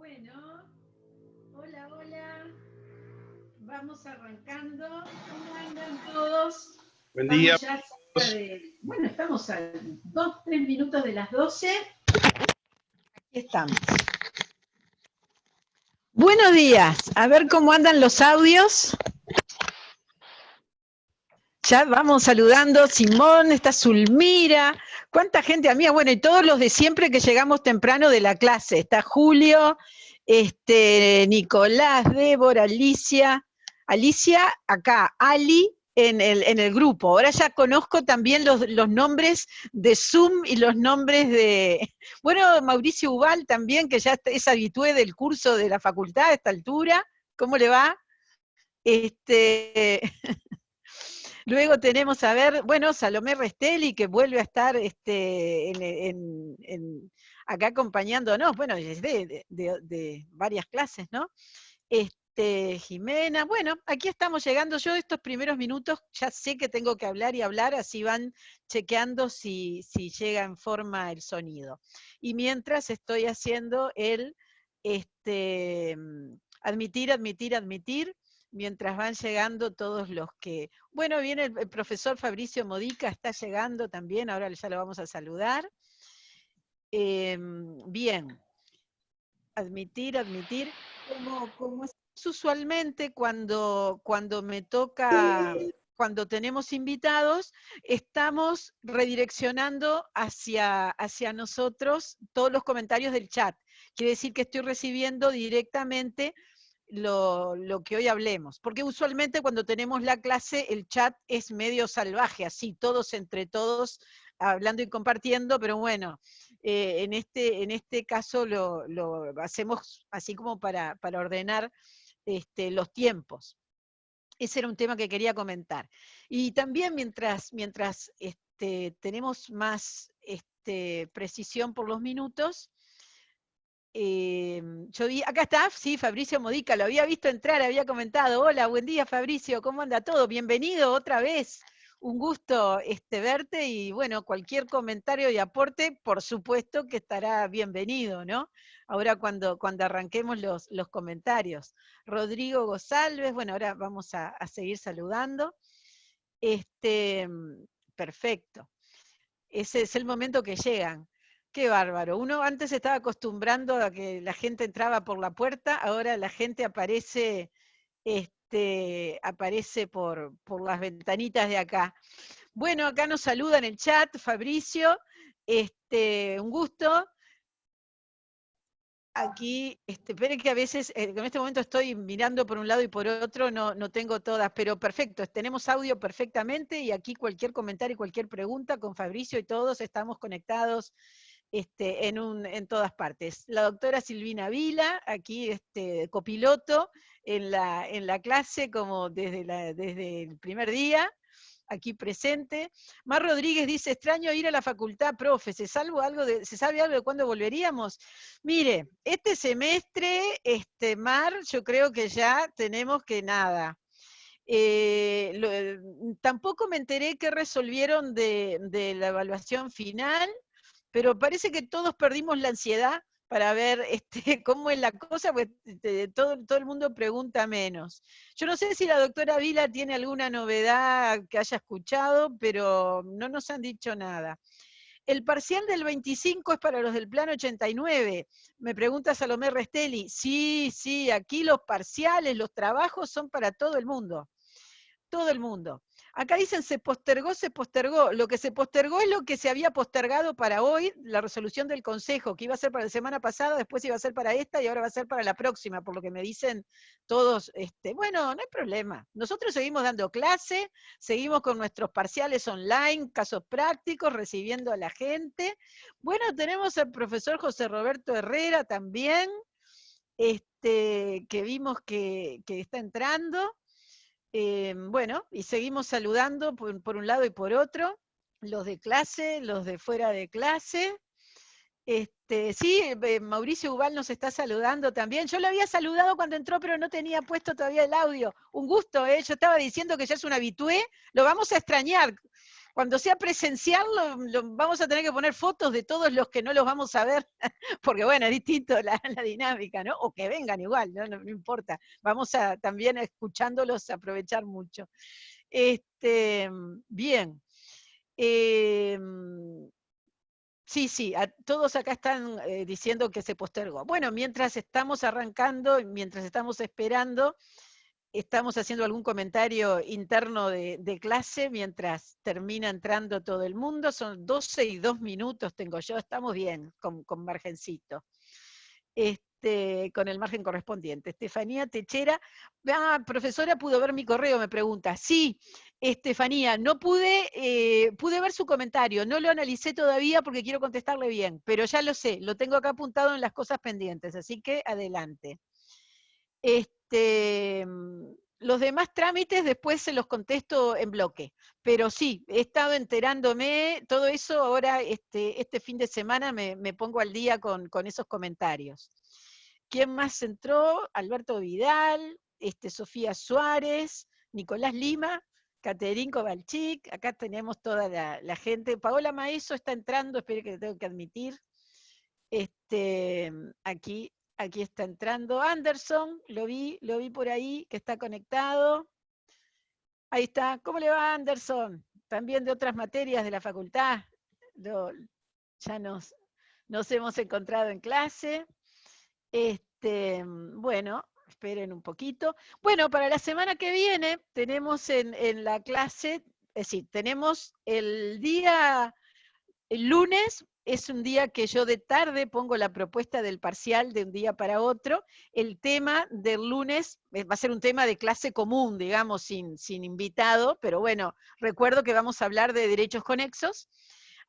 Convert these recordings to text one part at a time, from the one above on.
Bueno, hola, hola. Vamos arrancando. ¿Cómo andan todos? Buen día. Vamos ya cerca de... Bueno, estamos a 2, 3 minutos de las 12. Aquí estamos. Buenos días. A ver cómo andan los audios. Ya vamos saludando. Simón, está Zulmira. ¿Cuánta gente amiga? Bueno, y todos los de siempre que llegamos temprano de la clase. Está Julio, Nicolás, Débora, Alicia acá, Ali en el grupo. Ahora ya conozco también los nombres de Zoom y los nombres de... Bueno, Mauricio Ubal también, que ya es habitué del curso de la facultad a esta altura. ¿Cómo le va? Luego tenemos, a ver, bueno, Salomé Restelli, que vuelve a estar acá acompañándonos, bueno, de varias clases, ¿no? Jimena, bueno, aquí estamos llegando. Yo estos primeros minutos ya sé que tengo que hablar y hablar, así van chequeando si llega en forma el sonido. Y mientras estoy haciendo el admitir, mientras van llegando todos los que... Bueno, viene el profesor Fabricio Modica, está llegando también, ahora ya lo vamos a saludar. Bien, admitir, como es usualmente cuando me toca, cuando tenemos invitados, estamos redireccionando hacia nosotros todos los comentarios del chat. Quiere decir que estoy recibiendo directamente lo que hoy hablemos, porque usualmente cuando tenemos la clase el chat es medio salvaje, así, todos entre todos, hablando y compartiendo, pero bueno, en este caso lo hacemos así como para ordenar los tiempos. Ese era un tema que quería comentar. Y también mientras tenemos más precisión por los minutos, yo vi, acá está, sí, Fabricio Modica, lo había visto entrar, había comentado, hola, buen día Fabricio, ¿cómo anda todo? Bienvenido otra vez, un gusto verte y bueno, cualquier comentario y aporte, por supuesto que estará bienvenido, ¿no? Ahora cuando arranquemos los comentarios. Rodrigo González, bueno, ahora vamos a seguir saludando. Perfecto. Ese es el momento que llegan. Qué bárbaro. Uno antes estaba acostumbrando a que la gente entraba por la puerta, ahora la gente aparece, aparece por las ventanitas de acá. Bueno, acá nos saluda en el chat Fabricio, un gusto. Aquí, espere que a veces, en este momento estoy mirando por un lado y por otro, no tengo todas, pero perfecto, tenemos audio perfectamente y aquí cualquier comentario, cualquier pregunta con Fabricio y todos estamos conectados en todas partes. La doctora Silvina Vila, aquí copiloto en la clase como desde el primer día, aquí presente. Mar Rodríguez dice, extraño ir a la facultad, profe, ¿se sabe algo de cuándo volveríamos? Mire, este semestre, Mar, yo creo que ya tenemos que nada. Tampoco me enteré qué resolvieron de la evaluación final, pero parece que todos perdimos la ansiedad para ver cómo es la cosa, pues todo el mundo pregunta menos. Yo no sé si la doctora Vila tiene alguna novedad que haya escuchado, pero no nos han dicho nada. El parcial del 25 es para los del plan 89. Me pregunta Salomé Restelli. Sí, aquí los parciales, los trabajos son para todo el mundo. Todo el mundo. Acá dicen se postergó. Lo que se postergó es lo que se había postergado para hoy, la resolución del Consejo, que iba a ser para la semana pasada, después iba a ser para esta y ahora va a ser para la próxima, por lo que me dicen todos. Bueno, no hay problema. Nosotros seguimos dando clase, seguimos con nuestros parciales online, casos prácticos, recibiendo a la gente. Bueno, tenemos al profesor José Roberto Herrera también, que vimos que está entrando. Bueno, y seguimos saludando por un lado y por otro, los de clase, los de fuera de clase. Sí, Mauricio Ubal nos está saludando también. Yo lo había saludado cuando entró, pero no tenía puesto todavía el audio. Un gusto, ¿eh? Yo estaba diciendo que ya es un habitué, lo vamos a extrañar. Cuando sea presencial, vamos a tener que poner fotos de todos los que no los vamos a ver, porque bueno, es distinto la dinámica, ¿no? O que vengan igual, no importa. Vamos a también escuchándolos aprovechar mucho. Bien. Sí, todos acá están diciendo que se postergó. Bueno, mientras estamos arrancando, mientras estamos esperando, estamos haciendo algún comentario interno de clase mientras termina entrando todo el mundo. Son 12:02 tengo yo, estamos bien con margencito. Con el margen correspondiente. Estefanía Techera, profesora, ¿pudo ver mi correo? Me pregunta. Sí, Estefanía, no pude ver su comentario, no lo analicé todavía porque quiero contestarle bien, pero ya lo sé, lo tengo acá apuntado en las cosas pendientes, así que adelante. Los demás trámites después se los contesto en bloque, pero sí, he estado enterándome, todo eso ahora, este fin de semana me pongo al día con esos comentarios. ¿Quién más entró? Alberto Vidal, Sofía Suárez, Nicolás Lima, Caterín Kovalchik, acá tenemos toda la gente. Paola Maeso está entrando, espero que tengo que admitir. Aquí está entrando Anderson, lo vi por ahí, que está conectado. Ahí está. ¿Cómo le va, Anderson? También de otras materias de la facultad. Ya nos hemos encontrado en clase. Bueno, esperen un poquito. Bueno, para la semana que viene tenemos en la clase, es decir, tenemos el lunes es un día que yo de tarde pongo la propuesta del parcial de un día para otro. El tema del lunes va a ser un tema de clase común, digamos, sin invitado, pero bueno, recuerdo que vamos a hablar de derechos conexos.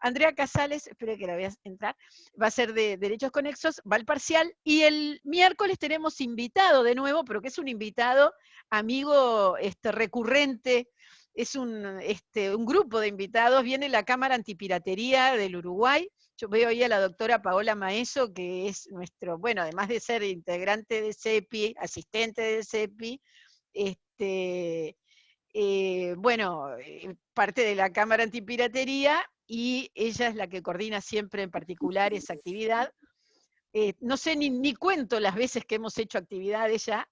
Andrea Casales, espero que la veas entrar, va a ser de derechos conexos, va al parcial, y el miércoles tenemos invitado de nuevo, pero que es un invitado amigo recurrente, es un grupo de invitados, viene la Cámara Antipiratería del Uruguay. Yo veo ahí a la doctora Paola Maeso, que es nuestro, bueno, además de ser integrante de CEPI, asistente de CEPI, parte de la Cámara Antipiratería, y ella es la que coordina siempre en particular esa actividad. No sé ni cuento las veces que hemos hecho actividades ya.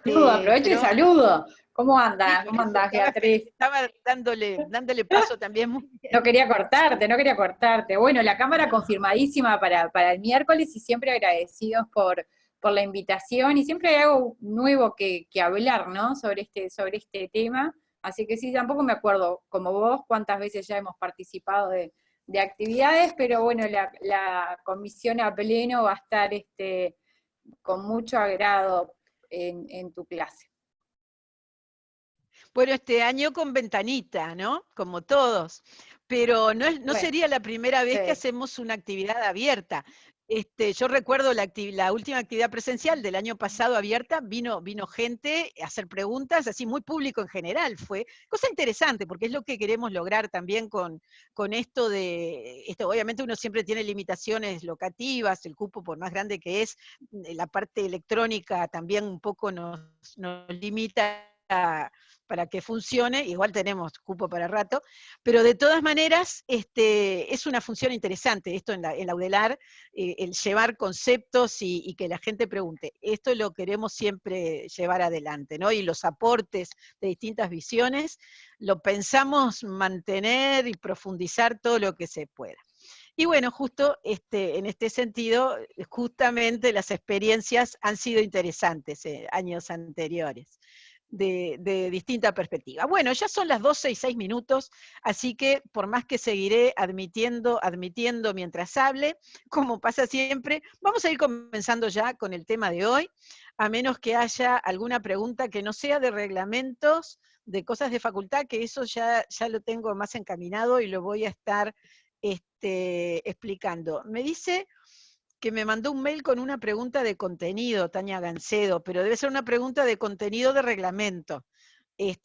Aprovecho y saludo. ¿Cómo andas? Sí, ¿Cómo andás, Beatriz? estaba dándole paso también muy bien. No quería cortarte. Bueno, la cámara confirmadísima para el miércoles y siempre agradecidos por la invitación y siempre hay algo nuevo que hablar, ¿no? Sobre este tema. Así que sí, tampoco me acuerdo, como vos, cuántas veces ya hemos participado de actividades, pero bueno, la comisión a pleno va a estar con mucho agrado en tu clase. Bueno, este año con ventanita, ¿no? Como todos. Pero no sería la primera vez que hacemos una actividad abierta. Yo recuerdo la última actividad presencial del año pasado abierta, vino gente a hacer preguntas, así muy público en general, fue cosa interesante, porque es lo que queremos lograr también con esto obviamente uno siempre tiene limitaciones locativas, el cupo por más grande que es, la parte electrónica también un poco nos limita para que funcione, igual tenemos cupo para rato, pero de todas maneras es una función interesante esto en la UDELAR, el llevar conceptos y que la gente pregunte. Esto lo queremos siempre llevar adelante, ¿no? Y los aportes de distintas visiones, lo pensamos mantener y profundizar todo lo que se pueda. Y bueno, justo en este sentido, justamente las experiencias han sido interesantes años anteriores. De distinta perspectiva. Bueno, ya son las 12:06, así que por más que seguiré admitiendo mientras hable, como pasa siempre, vamos a ir comenzando ya con el tema de hoy, a menos que haya alguna pregunta que no sea de reglamentos, de cosas de facultad, que eso ya lo tengo más encaminado y lo voy a estar explicando. Me dice que me mandó un mail con una pregunta de contenido, Tania Gancedo, pero debe ser una pregunta de contenido de reglamento,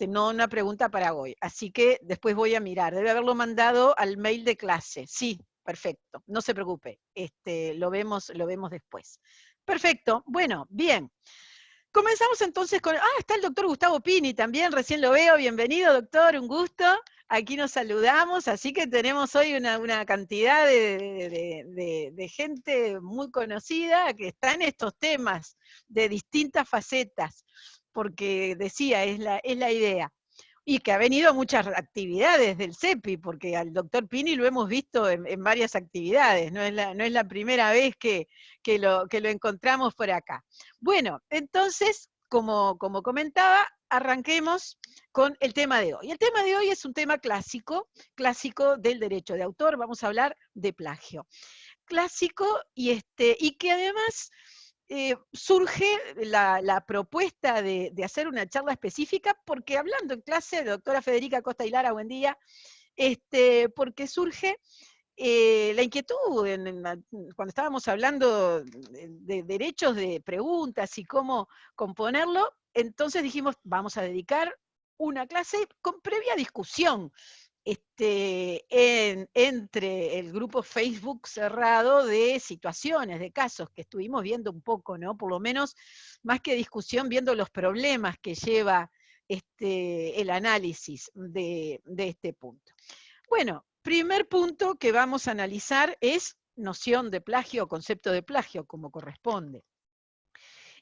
no una pregunta para hoy. Así que después voy a mirar, debe haberlo mandado al mail de clase. Sí, perfecto, no se preocupe, lo vemos después. Perfecto, bueno, bien. Comenzamos entonces con, está el doctor Gustavo Pini también, recién lo veo, bienvenido doctor, un gusto. aquí nos saludamos, así que tenemos hoy una cantidad de gente muy conocida que está en estos temas de distintas facetas, porque decía, es la idea. Y que ha venido a muchas actividades del CEPI, porque al doctor Pini lo hemos visto en varias actividades, no es la primera vez que lo encontramos por acá. Bueno, entonces, como comentaba, arranquemos con el tema de hoy. El tema de hoy es un tema clásico del derecho de autor, vamos a hablar de plagio. Clásico y que además surge la propuesta de hacer una charla específica, porque hablando en clase, doctora Federica Costa y Lara, buen día, porque surge la inquietud cuando estábamos hablando de derechos de preguntas y cómo componerlo, entonces dijimos, vamos a dedicar una clase con previa discusión entre el grupo Facebook cerrado de situaciones, de casos que estuvimos viendo un poco, ¿no? Por lo menos, más que discusión, viendo los problemas que lleva el análisis de este punto. Bueno, primer punto que vamos a analizar es noción de plagio o concepto de plagio, como corresponde.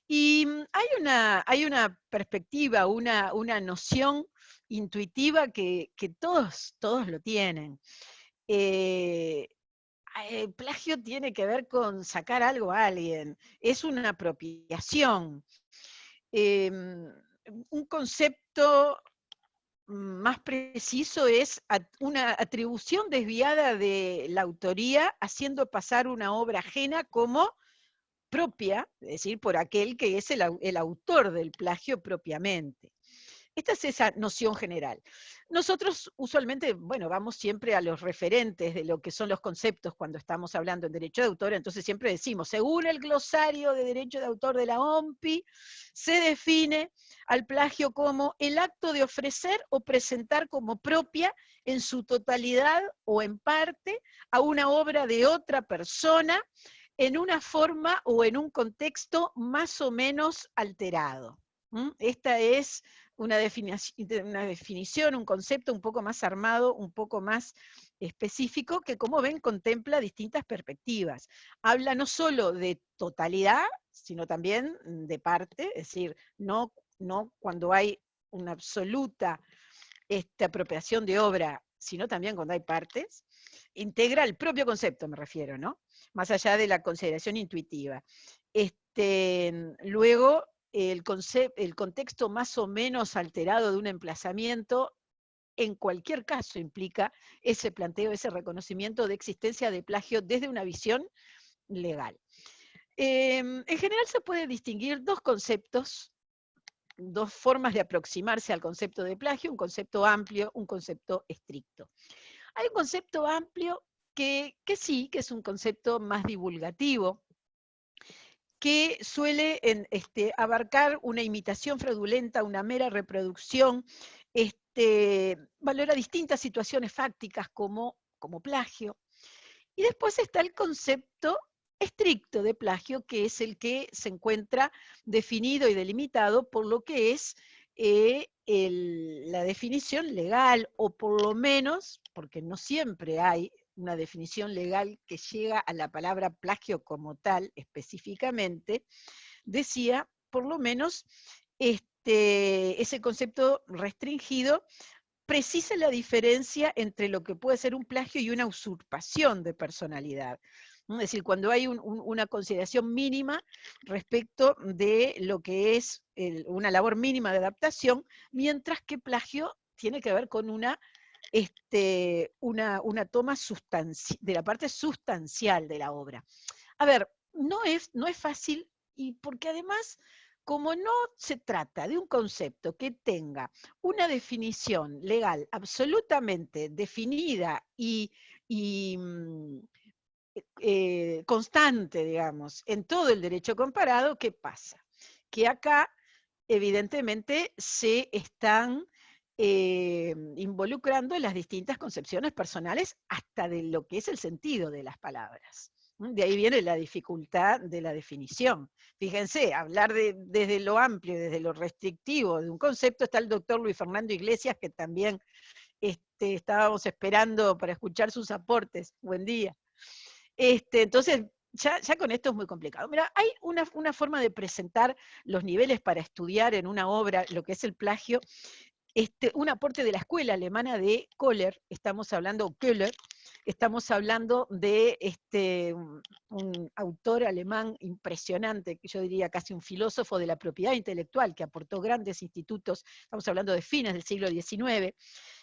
Y hay una perspectiva, una noción intuitiva que todos lo tienen. Plagio tiene que ver con sacar algo a alguien, es una apropiación. Un concepto más preciso es una atribución desviada de la autoría, haciendo pasar una obra ajena como propia, es decir, por aquel que es el autor del plagio propiamente. Esta es esa noción general. Nosotros usualmente, bueno, vamos siempre a los referentes de lo que son los conceptos cuando estamos hablando en derecho de autor, entonces siempre decimos, según el glosario de derecho de autor de la OMPI, se define al plagio como el acto de ofrecer o presentar como propia en su totalidad o en parte a una obra de otra persona en una forma o en un contexto más o menos alterado. Esta es una definición, un concepto un poco más armado, un poco más específico, que como ven contempla distintas perspectivas. Habla no solo de totalidad, sino también de parte, es decir, no cuando hay una absoluta apropiación de obra, sino también cuando hay partes. Integra el propio concepto, me refiero, ¿no? Más allá de la consideración intuitiva. Luego, el contexto más o menos alterado de un emplazamiento, en cualquier caso implica ese planteo, ese reconocimiento de existencia de plagio desde una visión legal. En general se puede distinguir dos conceptos, dos formas de aproximarse al concepto de plagio, un concepto amplio, un concepto estricto. Hay un concepto amplio que sí, que es un concepto más divulgativo, que suele abarcar una imitación fraudulenta, una mera reproducción, valora distintas situaciones fácticas como plagio. Y después está el concepto estricto de plagio, que es el que se encuentra definido y delimitado por lo que es la definición legal, o por lo menos, porque no siempre hay una definición legal que llega a la palabra plagio como tal específicamente, decía, por lo menos, ese concepto restringido precisa la diferencia entre lo que puede ser un plagio y una usurpación de personalidad. Es decir, cuando hay una consideración mínima respecto de lo que es una labor mínima de adaptación, mientras que plagio tiene que ver con una toma de la parte sustancial de la obra. A ver, no es fácil, y porque además, como no se trata de un concepto que tenga una definición legal absolutamente definida y constante, digamos, en todo el derecho comparado, ¿qué pasa? Que acá, evidentemente, se están involucrando las distintas concepciones personales hasta de lo que es el sentido de las palabras. De ahí viene la dificultad de la definición. Fíjense, hablar desde lo amplio, desde lo restrictivo de un concepto, está el doctor Luis Fernando Iglesias, que también estábamos esperando para escuchar sus aportes. Buen día. Entonces, ya con esto es muy complicado. Mira, hay una forma de presentar los niveles para estudiar en una obra lo que es el plagio. Un aporte de la escuela alemana de Köhler, Köhler, estamos hablando de un autor alemán impresionante, que yo diría casi un filósofo de la propiedad intelectual, que aportó grandes institutos, estamos hablando de fines del siglo XIX,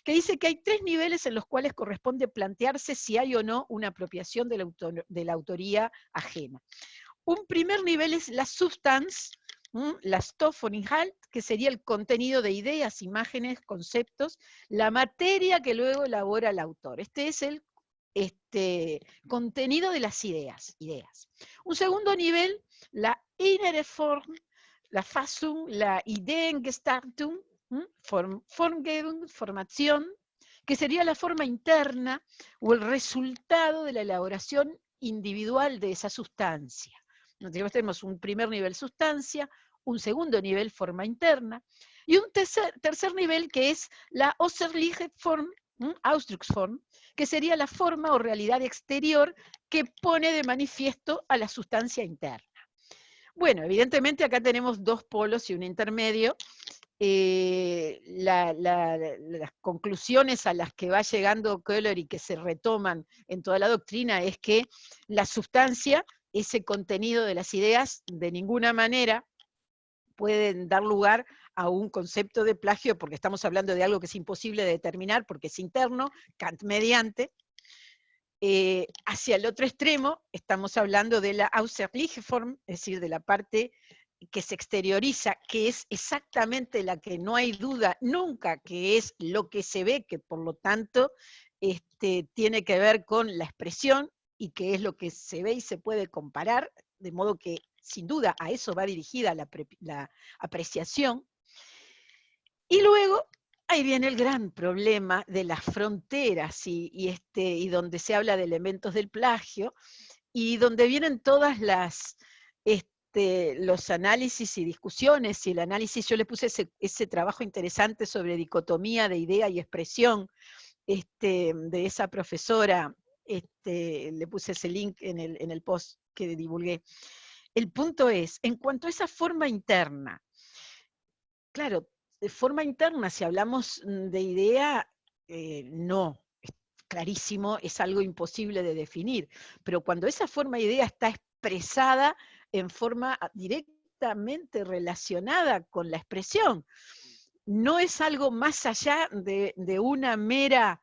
que dice que hay 3 niveles en los cuales corresponde plantearse si hay o no una apropiación de la autoría ajena. Un primer nivel es la Substanz, la Stoff und Inhalt, que sería el contenido de ideas, imágenes, conceptos, la materia que luego elabora el autor. Este es el contenido de las ideas. Un segundo nivel, la Innere Form, la Fassung, la Ideengestaltung, Formgebung, formación, que sería la forma interna o el resultado de la elaboración individual de esa sustancia. Nosotros tenemos un primer nivel sustancia, un segundo nivel forma interna, y un tercer nivel que es la Äußerliche Form, Ausdrucksform, que sería la forma o realidad exterior que pone de manifiesto a la sustancia interna. Bueno, evidentemente acá tenemos 2 polos y un intermedio. Las conclusiones a las que va llegando Köhler y que se retoman en toda la doctrina es que la sustancia, ese contenido de las ideas, de ninguna manera pueden dar lugar a un concepto de plagio, porque estamos hablando de algo que es imposible de determinar, porque es interno, Kant mediante. Hacia el otro extremo, estamos hablando de la Äußerliche Form, es decir, de la parte que se exterioriza, que es exactamente la que no hay duda nunca que es lo que se ve, que por lo tanto tiene que ver con la expresión, y que es lo que se ve y se puede comparar, de modo que sin duda a eso va dirigida la apreciación. Y luego ahí viene el gran problema de las fronteras y donde se habla de elementos del plagio, y donde vienen todas los análisis y discusiones, y el análisis, yo le puse ese trabajo interesante sobre dicotomía de idea y expresión, de esa profesora, le puse ese link en el post que divulgué. El punto es, en cuanto a esa forma interna, claro, de forma interna, si hablamos de idea, no, es clarísimo, es algo imposible de definir, pero cuando esa forma de idea está expresada en forma directamente relacionada con la expresión, no es algo más allá de una mera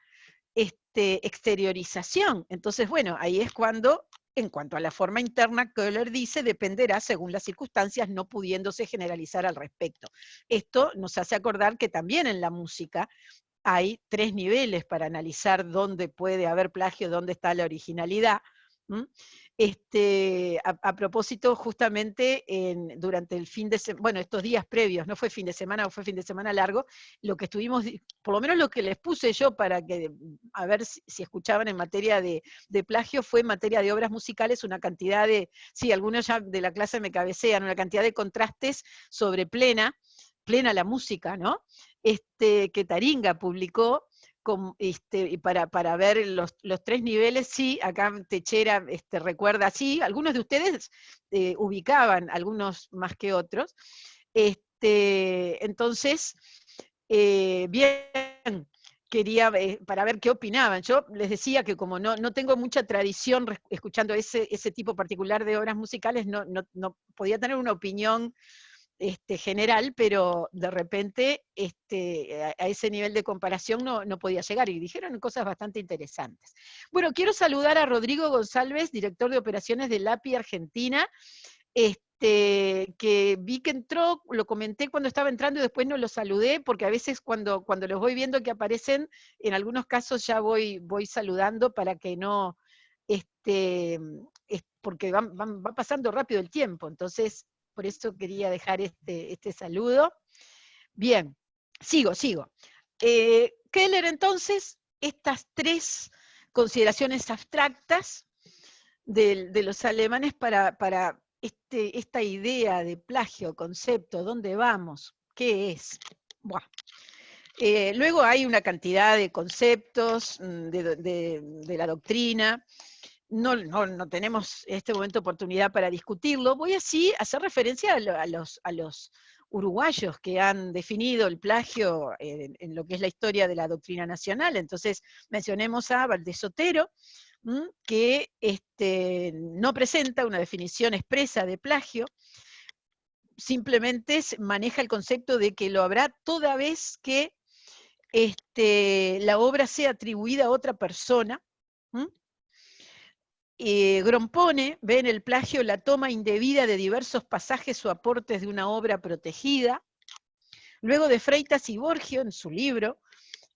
exteriorización. Entonces, bueno, ahí es cuando, en cuanto a la forma interna, Köhler dice, dependerá según las circunstancias, no pudiéndose generalizar al respecto. Esto nos hace acordar que también en la música hay 3 niveles para analizar dónde puede haber plagio, dónde está la originalidad. A propósito, justamente durante el fin de semana, bueno, estos días previos, no fue fin de semana, fue fin de semana largo, lo que estuvimos, por lo menos lo que les puse yo para que, a ver si escuchaban en materia de plagio, fue en materia de obras musicales, una cantidad de, sí, algunos ya de la clase me cabecean, una cantidad de contrastes sobre Plena la música, ¿no? Que Taringa publicó, para ver los 3 niveles. Sí, acá Techera recuerda, sí, algunos de ustedes ubicaban, algunos más que otros. Entonces, bien, quería, para ver qué opinaban. Yo les decía que como no tengo mucha tradición escuchando ese tipo particular de obras musicales, no podía tener una opinión general, pero de repente a ese nivel de comparación no podía llegar, y dijeron cosas bastante interesantes. Bueno, quiero saludar a Rodrigo González, director de operaciones de LAPI Argentina, que vi que entró, lo comenté cuando estaba entrando y después no lo saludé, porque a veces cuando los voy viendo que aparecen, en algunos casos ya voy saludando para que no, porque va pasando rápido el tiempo, entonces por eso quería dejar este saludo. Bien, sigo. Köhler, entonces, estas 3 consideraciones abstractas de los alemanes para esta idea de plagio, concepto, ¿dónde vamos? ¿Qué es? Buah. Luego hay una cantidad de conceptos de la doctrina. No tenemos en este momento oportunidad para discutirlo. Voy así a hacer referencia a los uruguayos que han definido el plagio en lo que es la historia de la doctrina nacional. Entonces, mencionemos a Valdés Sotero, que no presenta una definición expresa de plagio, simplemente maneja el concepto de que lo habrá toda vez que la obra sea atribuida a otra persona. Grompone ve en el plagio la toma indebida de diversos pasajes o aportes de una obra protegida. Luego de Freitas y Borgio, en su libro,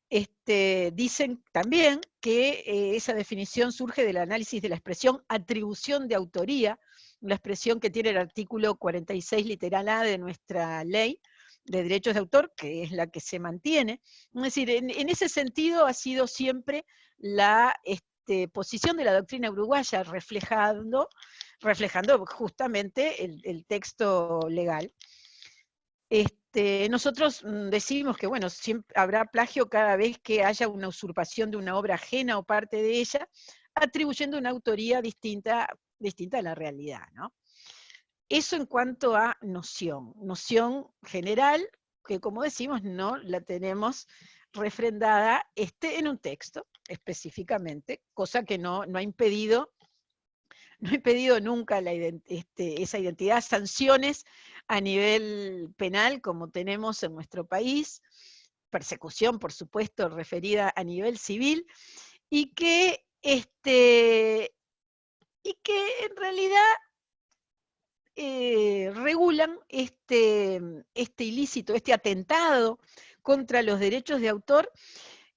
dicen también que esa definición surge del análisis de la expresión atribución de autoría, la expresión que tiene el artículo 46 literal A de nuestra ley de derechos de autor, que es la que se mantiene. Es decir, en ese sentido ha sido siempre la posición de la doctrina uruguaya reflejando justamente el texto legal. Nosotros decimos que, bueno, siempre habrá plagio cada vez que haya una usurpación de una obra ajena o parte de ella, atribuyendo una autoría distinta a la realidad, ¿no? Eso en cuanto a noción general, que como decimos, no la tenemos refrendada en un texto específicamente, cosa que no ha impedido nunca esa identidad, sanciones a nivel penal como tenemos en nuestro país, persecución, por supuesto, referida a nivel civil, y que en realidad regulan este ilícito, este atentado contra los derechos de autor,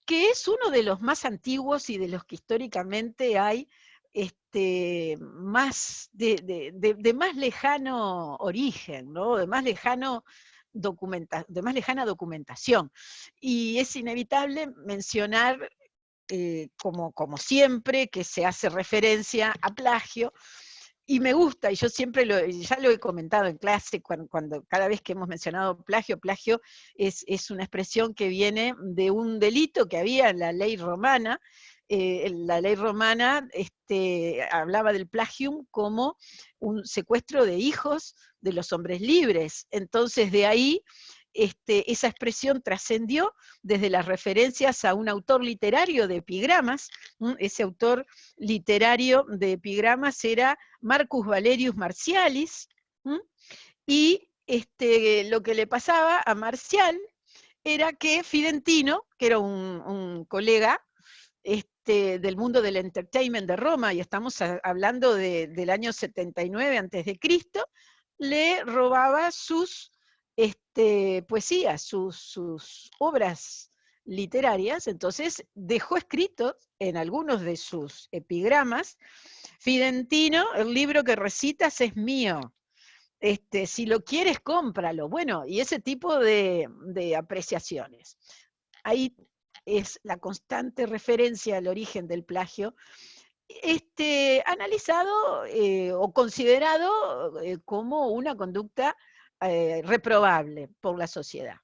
que es uno de los más antiguos y de los que históricamente hay más de más lejano origen, ¿no? de más lejana documentación. Y es inevitable mencionar, como siempre, que se hace referencia a plagio, y me gusta, y yo siempre ya lo he comentado en clase, cada vez que hemos mencionado plagio es una expresión que viene de un delito que había en la ley romana. La ley romana hablaba del plagium como un secuestro de hijos de los hombres libres. Entonces de ahí esa expresión trascendió desde las referencias a un autor literario de epigramas. Ese autor literario de epigramas era Marcus Valerius Marcialis, y lo que le pasaba a Marcial era que Fidentino, que era un colega del mundo del entertainment de Roma, y estamos hablando del año 79 a.C., le robaba sus poesías, sus obras literarias. Entonces dejó escritos en algunos de sus epigramas: Fidentino, el libro que recitas es mío, si lo quieres, cómpralo. Bueno, y ese tipo de apreciaciones. Ahí es la constante referencia al origen del plagio, analizado o considerado como una conducta reprobable por la sociedad.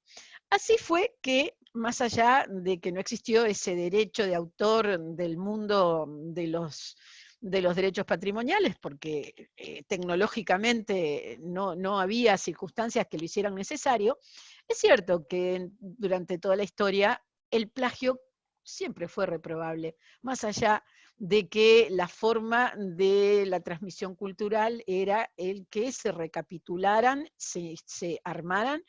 Así fue que, más allá de que no existió ese derecho de autor del mundo de los derechos patrimoniales, porque tecnológicamente no había circunstancias que lo hicieran necesario, es cierto que durante toda la historia el plagio siempre fue reprobable, más allá de que la forma de la transmisión cultural era el que se recapitularan, se armaran,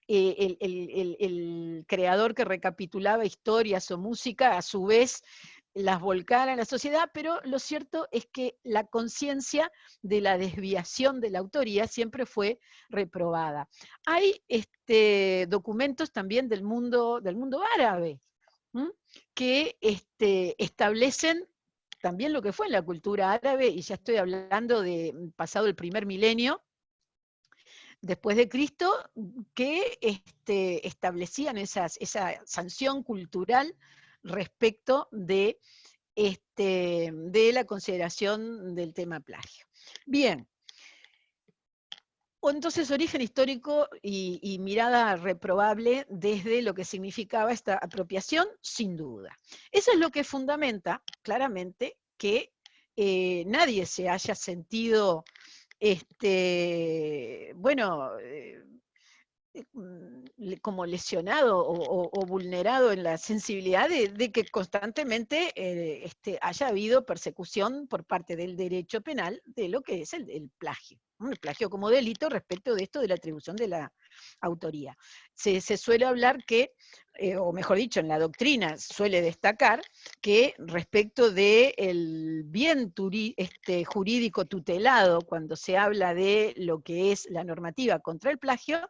el creador que recapitulaba historias o música, a su vez las volcara en la sociedad, pero lo cierto es que la conciencia de la desviación de la autoría siempre fue reprobada. Hay documentos también del mundo árabe, que establecen también lo que fue en la cultura árabe, y ya estoy hablando de pasado el primer milenio después de Cristo, que establecían esa sanción cultural respecto de la consideración del tema plagio. Bien, O entonces origen histórico y mirada reprobable desde lo que significaba esta apropiación, sin duda. Eso es lo que fundamenta claramente que nadie se haya sentido, bueno, como lesionado o vulnerado en la sensibilidad de que constantemente haya habido persecución por parte del derecho penal de lo que es el plagio. El plagio como delito respecto de esto de la atribución de la autoría. Se suele hablar que, o mejor dicho, en la doctrina suele destacar que respecto del bien jurídico tutelado, cuando se habla de lo que es la normativa contra el plagio,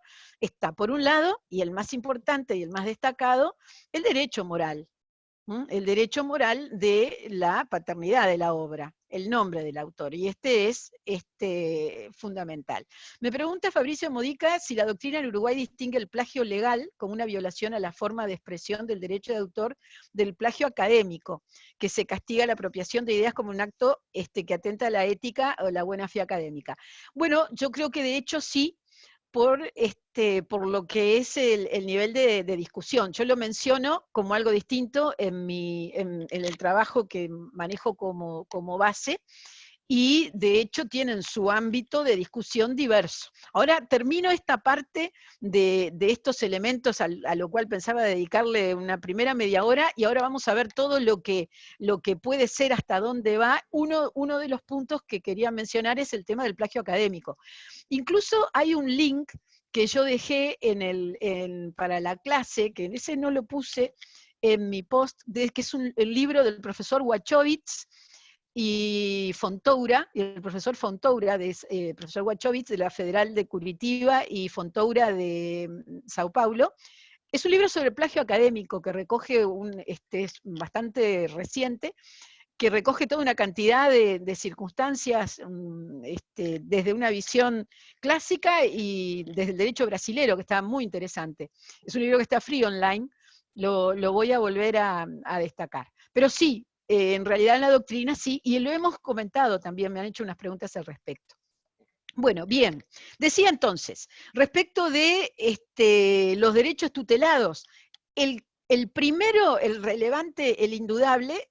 está por un lado, y el más importante y el más destacado, el derecho moral. El derecho moral de la paternidad de la obra, el nombre del autor, y este es fundamental. Me pregunta Fabricio Modica si la doctrina en Uruguay distingue el plagio legal como una violación a la forma de expresión del derecho de autor del plagio académico, que se castiga la apropiación de ideas como un acto que atenta a la ética o la buena fe académica. Bueno, yo creo que de hecho sí, por lo que es el nivel de discusión. Yo lo menciono como algo distinto en el trabajo que manejo como base, y de hecho tienen su ámbito de discusión diverso. Ahora termino esta parte de estos elementos a lo cual pensaba dedicarle una primera media hora, y ahora vamos a ver todo lo que puede ser, hasta dónde va. Uno de los puntos que quería mencionar es el tema del plagio académico. Incluso hay un link que yo dejé para la clase, que en ese no lo puse en mi post, que es el libro del profesor Wachowicz y Fontoura, y el profesor Fontoura, profesor Wachowicz de la Federal de Curitiba y Fontoura de Sao Paulo. Es un libro sobre plagio académico que recoge es bastante reciente, que recoge toda una cantidad de circunstancias desde una visión clásica y desde el derecho brasilero, que está muy interesante. Es un libro que está free online, lo voy a volver a destacar. Pero sí, en realidad en la doctrina sí, y lo hemos comentado también, me han hecho unas preguntas al respecto. Bueno, bien. Decía entonces, respecto de los derechos tutelados, el primero, el relevante, el indudable,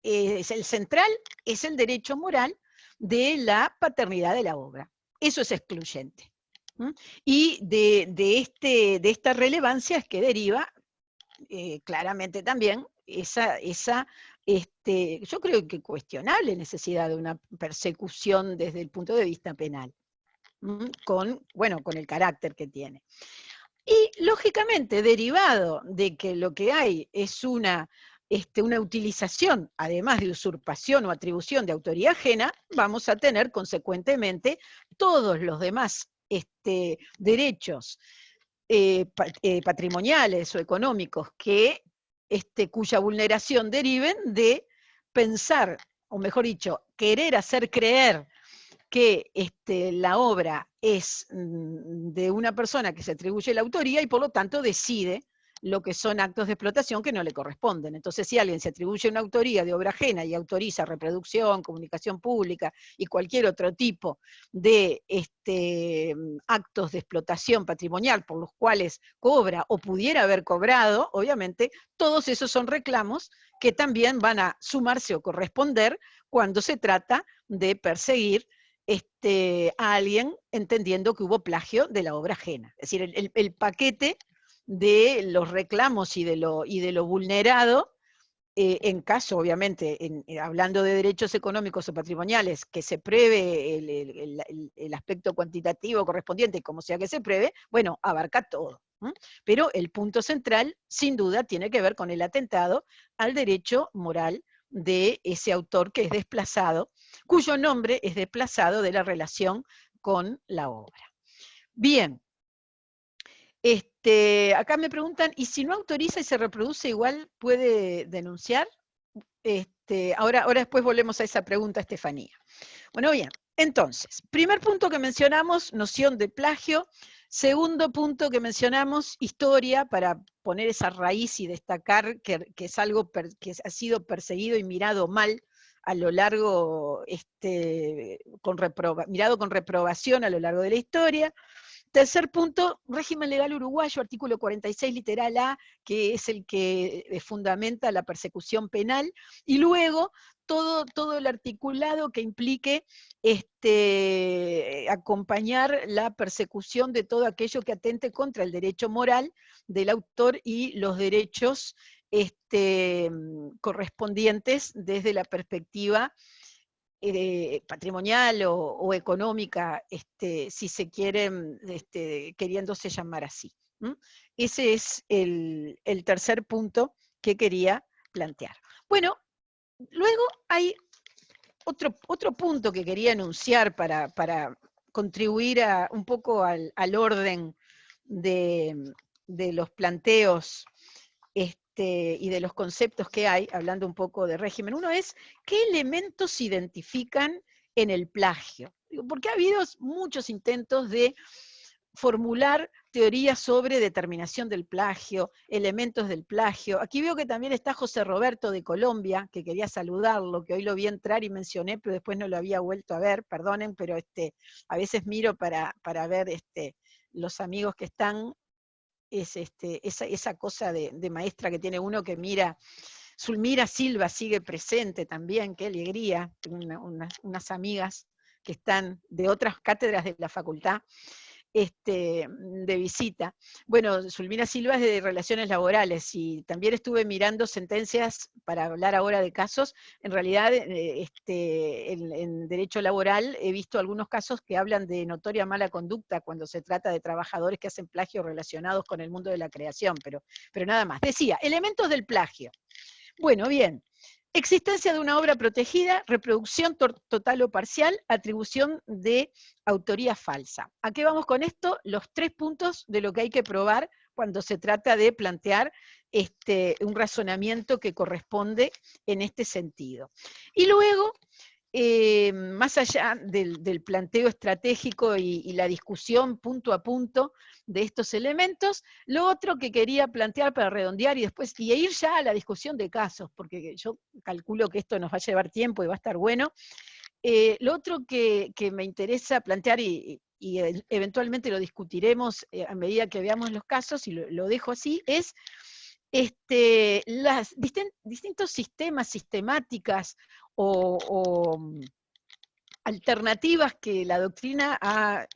es el central, es el derecho moral de la paternidad de la obra. Eso es excluyente. Y de esta relevancia es que deriva claramente también yo creo que cuestionable necesidad de una persecución desde el punto de vista penal, con el carácter que tiene. Y lógicamente, derivado de que lo que hay es una utilización, además de usurpación o atribución de autoría ajena, vamos a tener consecuentemente todos los demás derechos patrimoniales o económicos cuya vulneración deriven de pensar, o mejor dicho, querer hacer creer que la obra es de una persona que se atribuye la autoría y por lo tanto decide lo que son actos de explotación que no le corresponden. Entonces, si alguien se atribuye una autoría de obra ajena y autoriza reproducción, comunicación pública y cualquier otro tipo de actos de explotación patrimonial por los cuales cobra o pudiera haber cobrado, obviamente, todos esos son reclamos que también van a sumarse o corresponder cuando se trata de perseguir a alguien entendiendo que hubo plagio de la obra ajena. Es decir, el paquete de los reclamos y de lo vulnerado, en caso, obviamente, hablando de derechos económicos o patrimoniales, que se pruebe el aspecto cuantitativo correspondiente, como sea que se pruebe, bueno, abarca todo. Pero el punto central, sin duda, tiene que ver con el atentado al derecho moral de ese autor que es desplazado, cuyo nombre es desplazado de la relación con la obra. Bien. Acá me preguntan, ¿y si no autoriza y se reproduce igual puede denunciar? Ahora después volvemos a esa pregunta, Estefanía. Bueno, bien, entonces, primer punto que mencionamos, noción de plagio. Segundo punto que mencionamos, historia, para poner esa raíz y destacar que es algo que ha sido perseguido y mirado mal a lo largo, mirado con reprobación a lo largo de la historia. Tercer punto, régimen legal uruguayo, artículo 46, literal A, que es el que fundamenta la persecución penal, y luego todo el articulado que implique acompañar la persecución de todo aquello que atente contra el derecho moral del autor y los derechos correspondientes desde la perspectiva patrimonial o económica, si se quieren, queriéndose llamar así. Ese es el tercer punto que quería plantear. Bueno, luego hay otro punto que quería enunciar para contribuir un poco al orden de los planteos y de los conceptos que hay, hablando un poco de régimen. Uno es, ¿qué elementos se identifican en el plagio? Porque ha habido muchos intentos de formular teorías sobre determinación del plagio, elementos del plagio. Aquí veo que también está José Roberto de Colombia, que quería saludarlo, que hoy lo vi entrar y mencioné, pero después no lo había vuelto a ver, perdonen, pero a veces miro para ver los amigos que están. Es esa cosa de maestra que tiene uno que mira. Zulmira Silva sigue presente también, qué alegría. Tengo unas amigas que están de otras cátedras de la facultad de visita. Bueno, Zulmira Silva es de Relaciones Laborales, y también estuve mirando sentencias para hablar ahora de casos. En realidad, en derecho laboral he visto algunos casos que hablan de notoria mala conducta cuando se trata de trabajadores que hacen plagio relacionados con el mundo de la creación, pero nada más. Decía, elementos del plagio. Bueno, bien. Existencia de una obra protegida, reproducción total o parcial, atribución de autoría falsa. ¿A qué vamos con esto? Los 3 puntos de lo que hay que probar cuando se trata de plantear un razonamiento que corresponde en este sentido. Y luego, más allá del planteo estratégico y la discusión punto a punto de estos elementos, lo otro que quería plantear para redondear y ir ya a la discusión de casos, porque yo calculo que esto nos va a llevar tiempo y va a estar bueno. Lo otro que me interesa plantear, y eventualmente lo discutiremos a medida que veamos los casos, y lo dejo así, es las distintos sistemas, sistemáticas o alternativas que la doctrina ha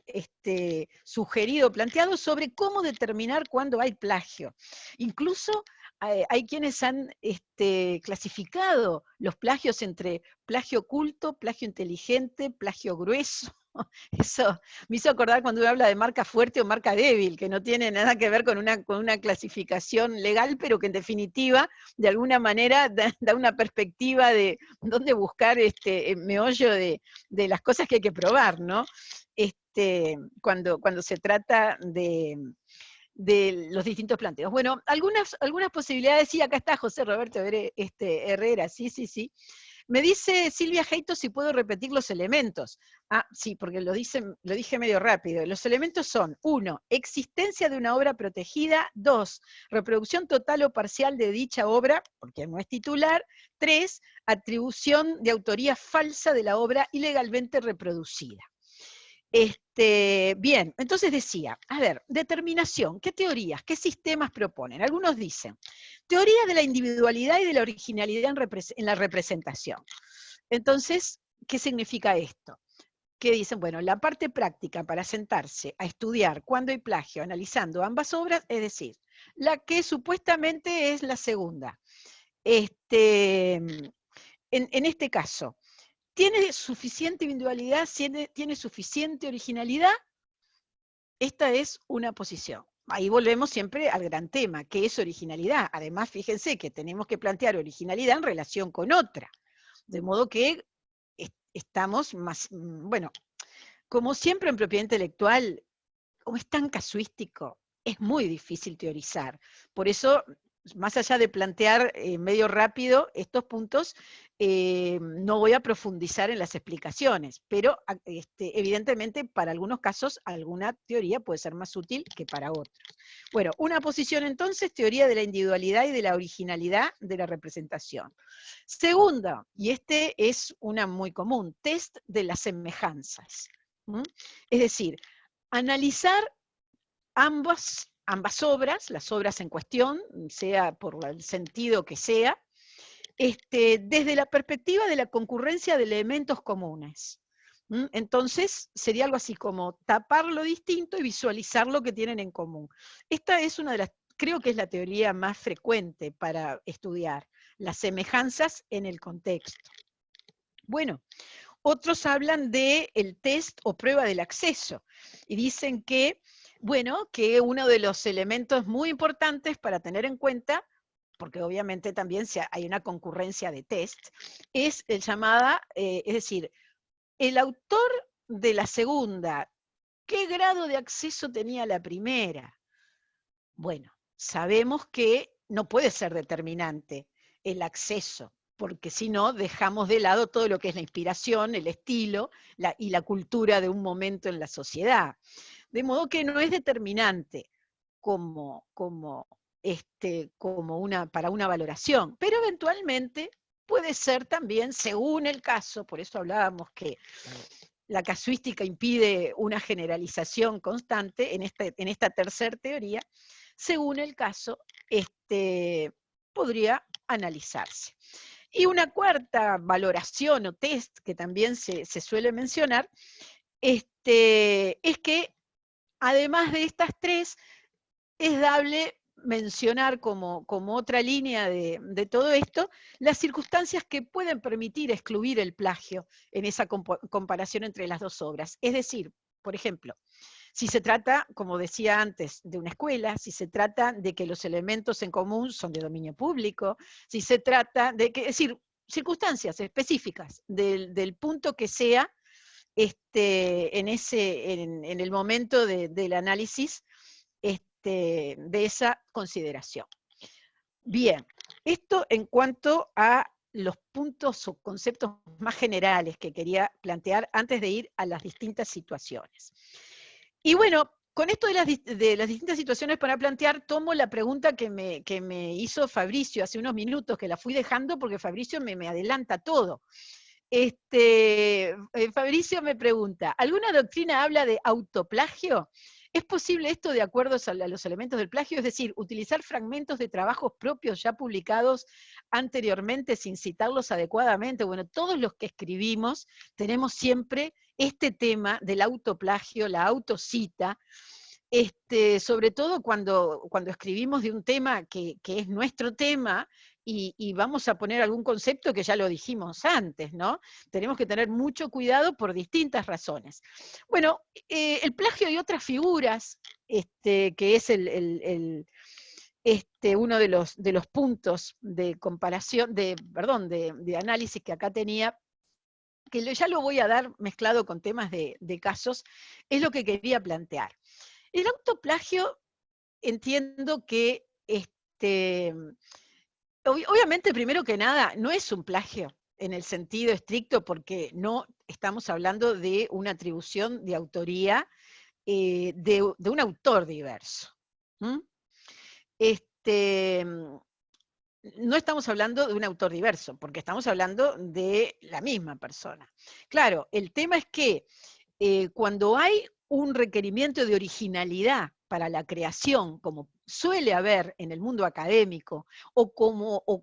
sugerido, planteado sobre cómo determinar cuándo hay plagio. Incluso hay quienes han clasificado los plagios entre plagio oculto, plagio inteligente, plagio grueso. Eso me hizo acordar cuando uno habla de marca fuerte o marca débil, que no tiene nada que ver con una clasificación legal, pero que en definitiva, de alguna manera, da una perspectiva de dónde buscar meollo de las cosas que hay que probar, ¿no? Cuando se trata de los distintos planteos. Bueno, algunas posibilidades, sí, acá está José Roberto Herrera, sí. Me dice Silvia Heito si puedo repetir los elementos. Ah, sí, porque lo dije medio rápido. Los elementos son: 1, existencia de una obra protegida; 2, reproducción total o parcial de dicha obra, porque no es titular; 3, atribución de autoría falsa de la obra ilegalmente reproducida. Bien, entonces decía, a ver, determinación, ¿qué teorías, qué sistemas proponen? Algunos dicen, teoría de la individualidad y de la originalidad en la representación. Entonces, ¿qué significa esto? Que dicen, bueno, la parte práctica para sentarse a estudiar cuándo hay plagio, analizando ambas obras, es decir, la que supuestamente es la segunda. En este caso, ¿tiene suficiente individualidad? ¿Tiene suficiente originalidad? Esta es una posición. Ahí volvemos siempre al gran tema, ¿qué es originalidad? Además, fíjense que tenemos que plantear originalidad en relación con otra. De modo que estamos más, bueno, como siempre en propiedad intelectual, como es tan casuístico, es muy difícil teorizar. Por eso, más allá de plantear medio rápido estos puntos, no voy a profundizar en las explicaciones, pero evidentemente para algunos casos alguna teoría puede ser más útil que para otros. Bueno, una posición entonces, teoría de la individualidad y de la originalidad de la representación. Segunda, y este es una muy común, test de las semejanzas. Es decir, analizar ambas obras, las obras en cuestión, sea por el sentido que sea, desde la perspectiva de la concurrencia de elementos comunes. Entonces, sería algo así como tapar lo distinto y visualizar lo que tienen en común. Esta es una de las, creo que es la teoría más frecuente para estudiar, las semejanzas en el contexto. Bueno, otros hablan del test o prueba del acceso, y dicen que, bueno, que uno de los elementos muy importantes para tener en cuenta, porque obviamente también hay una concurrencia de test, es el llamada, es decir, el autor de la segunda, ¿qué grado de acceso tenía la primera? Bueno, sabemos que no puede ser determinante el acceso, porque si no dejamos de lado todo lo que es la inspiración, el estilo y la cultura de un momento en la sociedad. De modo que no es determinante para una valoración, pero eventualmente puede ser también, según el caso, por eso hablábamos que la casuística impide una generalización constante en esta tercera teoría, según el caso, podría analizarse. Y una cuarta valoración o test que también se suele mencionar, es que además de estas tres, es dable mencionar como otra línea de todo esto, las circunstancias que pueden permitir excluir el plagio en esa comparación entre las dos obras. Es decir, por ejemplo, si se trata, como decía antes, de una escuela, si se trata de que los elementos en común son de dominio público, si se trata de que, es decir, circunstancias específicas del punto que sea en el momento del análisis de esa consideración. Bien, esto en cuanto a los puntos o conceptos más generales que quería plantear antes de ir a las distintas situaciones. Y bueno, con esto de las distintas situaciones para plantear, tomo la pregunta que me hizo Fabricio hace unos minutos, que la fui dejando porque Fabricio me adelanta todo. Fabricio me pregunta, ¿alguna doctrina habla de autoplagio? ¿Es posible esto de acuerdo a los elementos del plagio? Es decir, utilizar fragmentos de trabajos propios ya publicados anteriormente sin citarlos adecuadamente. Bueno, todos los que escribimos tenemos siempre este tema del autoplagio, la autocita, sobre todo cuando escribimos de un tema que es nuestro tema, y vamos a poner algún concepto que ya lo dijimos antes, ¿no? Tenemos que tener mucho cuidado por distintas razones. Bueno, el plagio y otras figuras, que es uno de los puntos de comparación, de análisis que acá tenía, que ya lo voy a dar mezclado con temas de casos, es lo que quería plantear. El autoplagio, entiendo que obviamente, primero que nada, no es un plagio en el sentido estricto, porque no estamos hablando de una atribución de autoría de un autor diverso. No estamos hablando de un autor diverso, porque estamos hablando de la misma persona. Claro, el tema es que cuando hay un requerimiento de originalidad para la creación, como suele haber en el mundo académico, o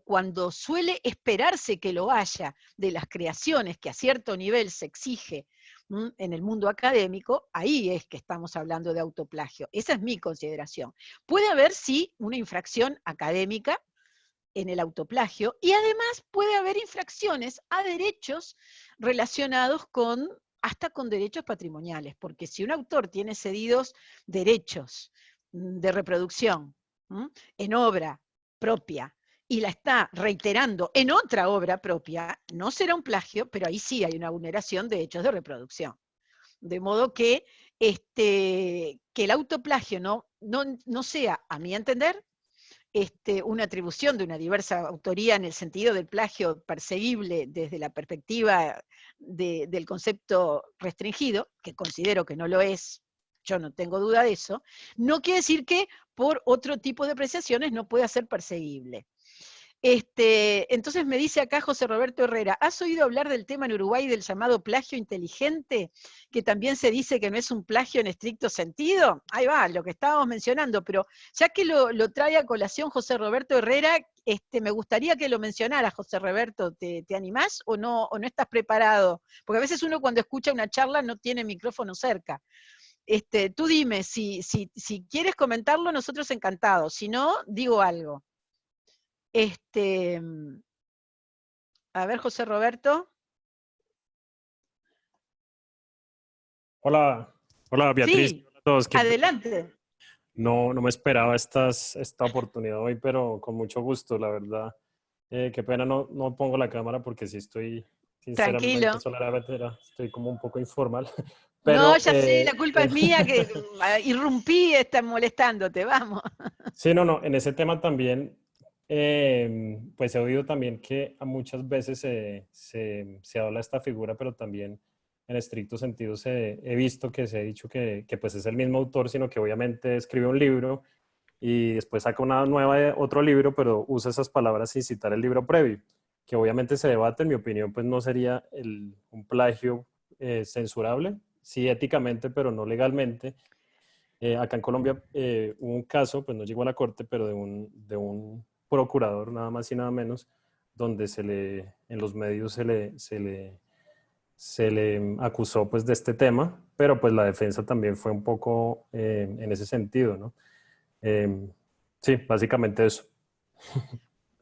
cuando suele esperarse que lo haya de las creaciones que a cierto nivel se exige en el mundo académico, ahí es que estamos hablando de autoplagio. Esa es mi consideración. Puede haber, sí, una infracción académica en el autoplagio, y además puede haber infracciones a derechos relacionados hasta con derechos patrimoniales, porque si un autor tiene cedidos derechos de reproducción en obra propia y la está reiterando en otra obra propia, no será un plagio, pero ahí sí hay una vulneración de derechos de reproducción. De modo que el autoplagio no sea, a mi entender, una atribución de una diversa autoría en el sentido del plagio perseguible desde la perspectiva del concepto restringido, que considero que no lo es, yo no tengo duda de eso, no quiere decir que por otro tipo de apreciaciones no pueda ser perseguible. Entonces me dice acá José Roberto Herrera, ¿has oído hablar del tema en Uruguay del llamado plagio inteligente? Que también se dice que no es un plagio en estricto sentido. Ahí va, lo que estábamos mencionando, pero ya que lo trae a colación José Roberto Herrera, me gustaría que lo mencionara, José Roberto. ¿Te animás o no estás preparado? Porque a veces uno cuando escucha una charla no tiene micrófono cerca. Tú dime, si quieres comentarlo, nosotros encantados. Si no, digo algo. A ver, José Roberto. Hola, hola Beatriz, Sí, hola a todos. adelante. No me esperaba esta oportunidad hoy, pero con mucho gusto, la verdad. Qué pena no pongo la cámara porque sí estoy, sinceramente, Tranquilo. estoy como un poco informal. No, Pero ya sé, la culpa es mía que irrumpí, está molestándote, vamos. sí, no, en ese tema también, pues he oído también que a muchas veces se habla de esta figura, pero también en estricto sentido he visto que se ha dicho que pues es el mismo autor, sino que obviamente escribe un libro y después saca una nueva, otro libro, pero usa esas palabras sin citar el libro previo, que obviamente se debate, en mi opinión, pues no sería un plagio censurable, sí éticamente, pero no legalmente. Acá en Colombia hubo un caso, pues no llegó a la corte, pero de un procurador, nada más y nada menos, donde en los medios se le acusó pues de este tema, pero pues la defensa también fue un poco en ese sentido, ¿no? Sí, básicamente eso.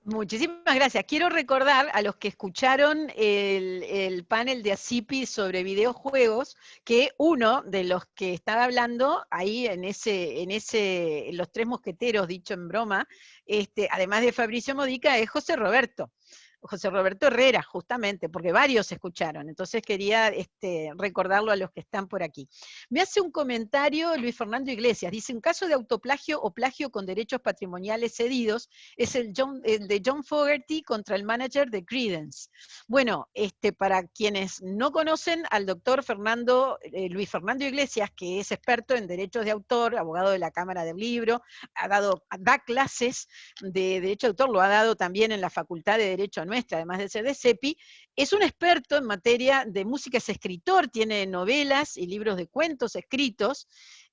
Muchísimas gracias. Quiero recordar a los que escucharon el panel de ACIPI sobre videojuegos que uno de los que estaba hablando ahí en los tres mosqueteros, dicho en broma, además de Fabricio Modica, es José Roberto Herrera, justamente, porque varios escucharon, entonces quería recordarlo a los que están por aquí. Me hace un comentario Luis Fernando Iglesias, dice, un caso de autoplagio o plagio con derechos patrimoniales cedidos es el de John Fogerty contra el manager de Creedence. Bueno, para quienes no conocen al doctor Luis Fernando Iglesias, que es experto en derechos de autor, abogado de la Cámara del Libro, da clases de derecho de autor, lo ha dado también en la Facultad de Derecho nuestra, además de ser de CEPI, es un experto en materia de música, es escritor, tiene novelas y libros de cuentos escritos,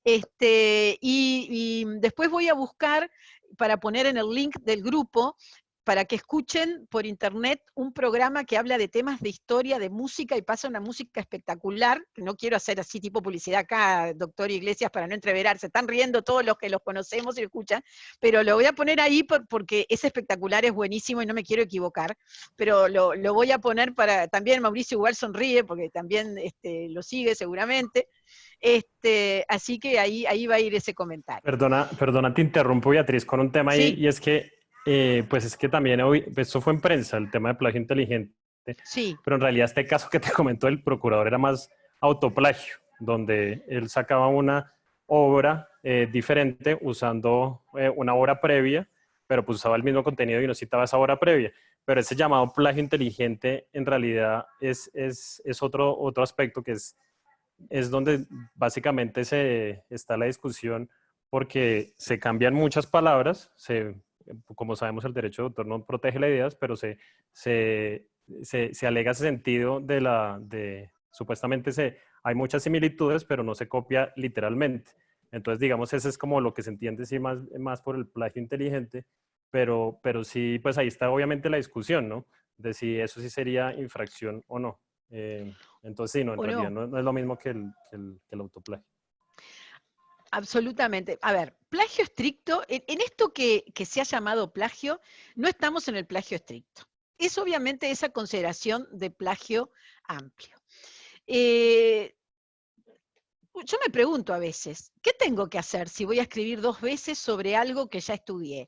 y después voy a buscar para poner en el link del grupo para que escuchen por internet un programa que habla de temas de historia, de música, y pasa una música espectacular, que no quiero hacer así tipo publicidad acá, doctor Iglesias, para no entreverar, se están riendo todos los que los conocemos y lo escuchan, pero lo voy a poner ahí porque es espectacular, es buenísimo y no me quiero equivocar, pero lo voy a poner para, también Mauricio igual sonríe, porque también lo sigue seguramente, así que ahí va a ir ese comentario. Perdona, te interrumpo, Beatriz, con un tema ahí, Sí, y es que, pues es que también hoy, pues eso fue en prensa, el tema de plagio inteligente, sí. pero en realidad este caso que te comentó el procurador era más autoplagio, donde él sacaba una obra diferente usando una obra previa, pero pues usaba el mismo contenido y no citaba esa obra previa. Pero ese llamado plagio inteligente en realidad es otro aspecto que es donde básicamente está la discusión porque se cambian muchas palabras, como sabemos el derecho de autor no protege las ideas, pero se alega ese sentido supuestamente hay muchas similitudes, pero no se copia literalmente. Entonces, digamos, ese es como lo que se entiende sí, más por el plagio inteligente, pero sí, pues ahí está obviamente la discusión, ¿no? De si eso sí sería infracción o no. Entonces, sí, no, en ¿O realidad no? no es lo mismo que el autoplagio. Absolutamente. A ver, plagio estricto, en esto que se ha llamado plagio, no estamos en el plagio estricto. Es obviamente esa consideración de plagio amplio. Yo me pregunto a veces, ¿qué tengo que hacer si voy a escribir 2 veces sobre algo que ya estudié?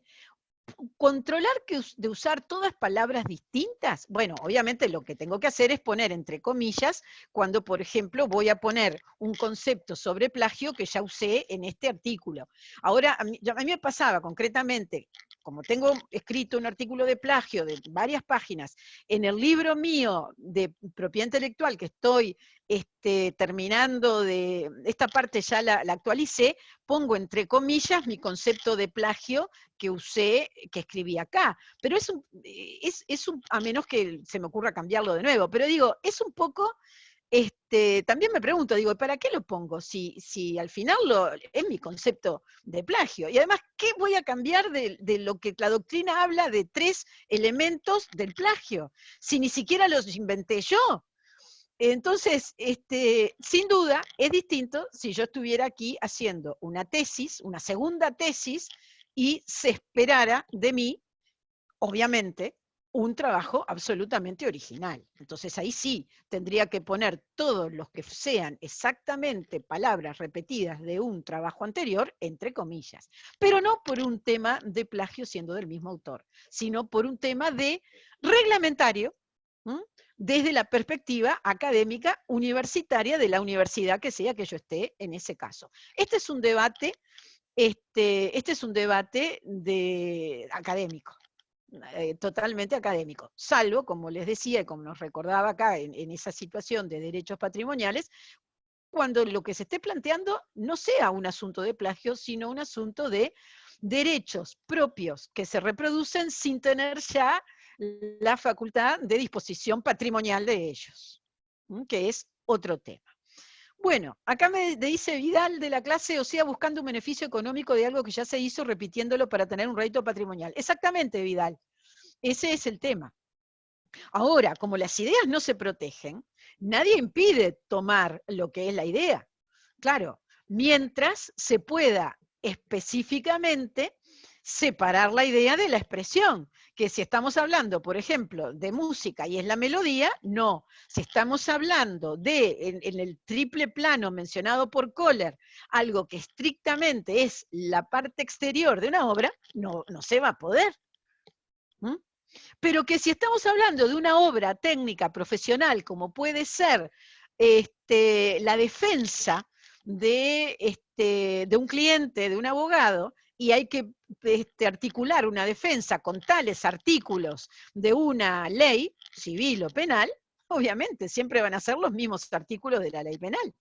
controlar de usar todas palabras distintas. Bueno, obviamente lo que tengo que hacer es poner entre comillas cuando, por ejemplo, voy a poner un concepto sobre plagio que ya usé en este artículo. Ahora, a mí me pasaba concretamente, como tengo escrito un artículo de plagio de varias páginas, en el libro mío de propiedad intelectual que estoy terminando de, esta parte ya la actualicé, pongo entre comillas mi concepto de plagio que usé, que escribí acá. Pero a menos que se me ocurra cambiarlo de nuevo, pero digo, es un poco, también me pregunto, digo, ¿para qué lo pongo? Si al final es mi concepto de plagio. Y además, ¿qué voy a cambiar de lo que la doctrina habla de 3 elementos del plagio? Si ni siquiera los inventé yo. Entonces, sin duda, es distinto si yo estuviera aquí haciendo una tesis, una segunda tesis, y se esperara de mí, obviamente, un trabajo absolutamente original. Entonces ahí sí tendría que poner todos los que sean exactamente palabras repetidas de un trabajo anterior, entre comillas. Pero no por un tema de plagio siendo del mismo autor, sino por un tema de reglamentario, desde la perspectiva académica universitaria de la universidad que sea que yo esté en ese caso. Este es un debate, académico, totalmente académico, salvo, como les decía y como nos recordaba acá en esa situación de derechos patrimoniales, cuando lo que se esté planteando no sea un asunto de plagio, sino un asunto de derechos propios que se reproducen sin tener ya la facultad de disposición patrimonial de ellos, que es otro tema. Bueno, acá me dice Vidal de la clase, o sea, buscando un beneficio económico de algo que ya se hizo, repitiéndolo para tener un rédito patrimonial. Exactamente, Vidal. Ese es el tema. Ahora, como las ideas no se protegen, nadie impide tomar lo que es la idea. Claro, mientras se pueda específicamente separar la idea de la expresión, que si estamos hablando, por ejemplo, de música y es la melodía, no. Si estamos hablando de, en el triple plano mencionado por Kohler, algo que estrictamente es la parte exterior de una obra, no se va a poder. Pero que si estamos hablando de una obra técnica profesional, como puede ser la defensa de un cliente, de un abogado, y hay que articular una defensa con tales artículos de una ley civil o penal, obviamente siempre van a ser los mismos artículos de la ley penal.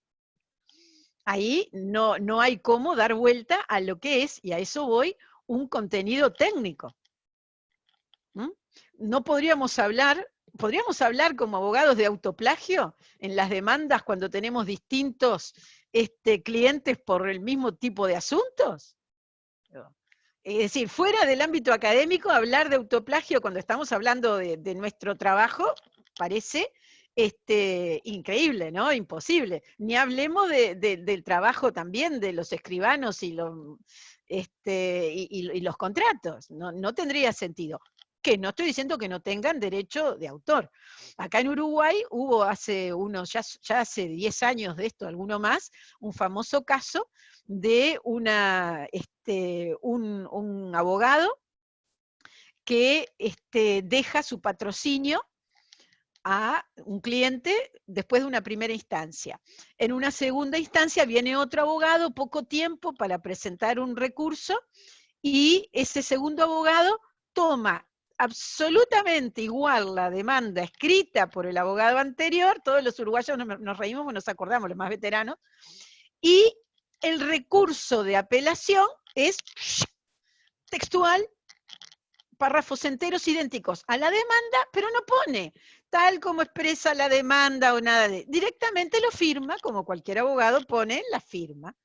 Ahí no hay cómo dar vuelta a lo que es, y a eso voy, un contenido técnico. No podríamos hablar como abogados de autoplagio en las demandas cuando tenemos distintos clientes por el mismo tipo de asuntos. Es decir, fuera del ámbito académico, hablar de autoplagio cuando estamos hablando de nuestro trabajo parece increíble, ¿no? Imposible. Ni hablemos del trabajo también de los escribanos y los contratos. No tendría sentido. Que no estoy diciendo que no tengan derecho de autor. Acá en Uruguay hubo hace ya hace 10 años de esto, alguno más, un famoso caso de un abogado que deja su patrocinio a un cliente después de una primera instancia. En una segunda instancia viene otro abogado, poco tiempo para presentar un recurso, y ese segundo abogado toma absolutamente igual la demanda escrita por el abogado anterior, todos los uruguayos nos reímos, nos acordamos, los más veteranos, y el recurso de apelación es textual, párrafos enteros idénticos a la demanda, pero no pone tal como expresa la demanda o nada directamente lo firma, como cualquier abogado pone la firma.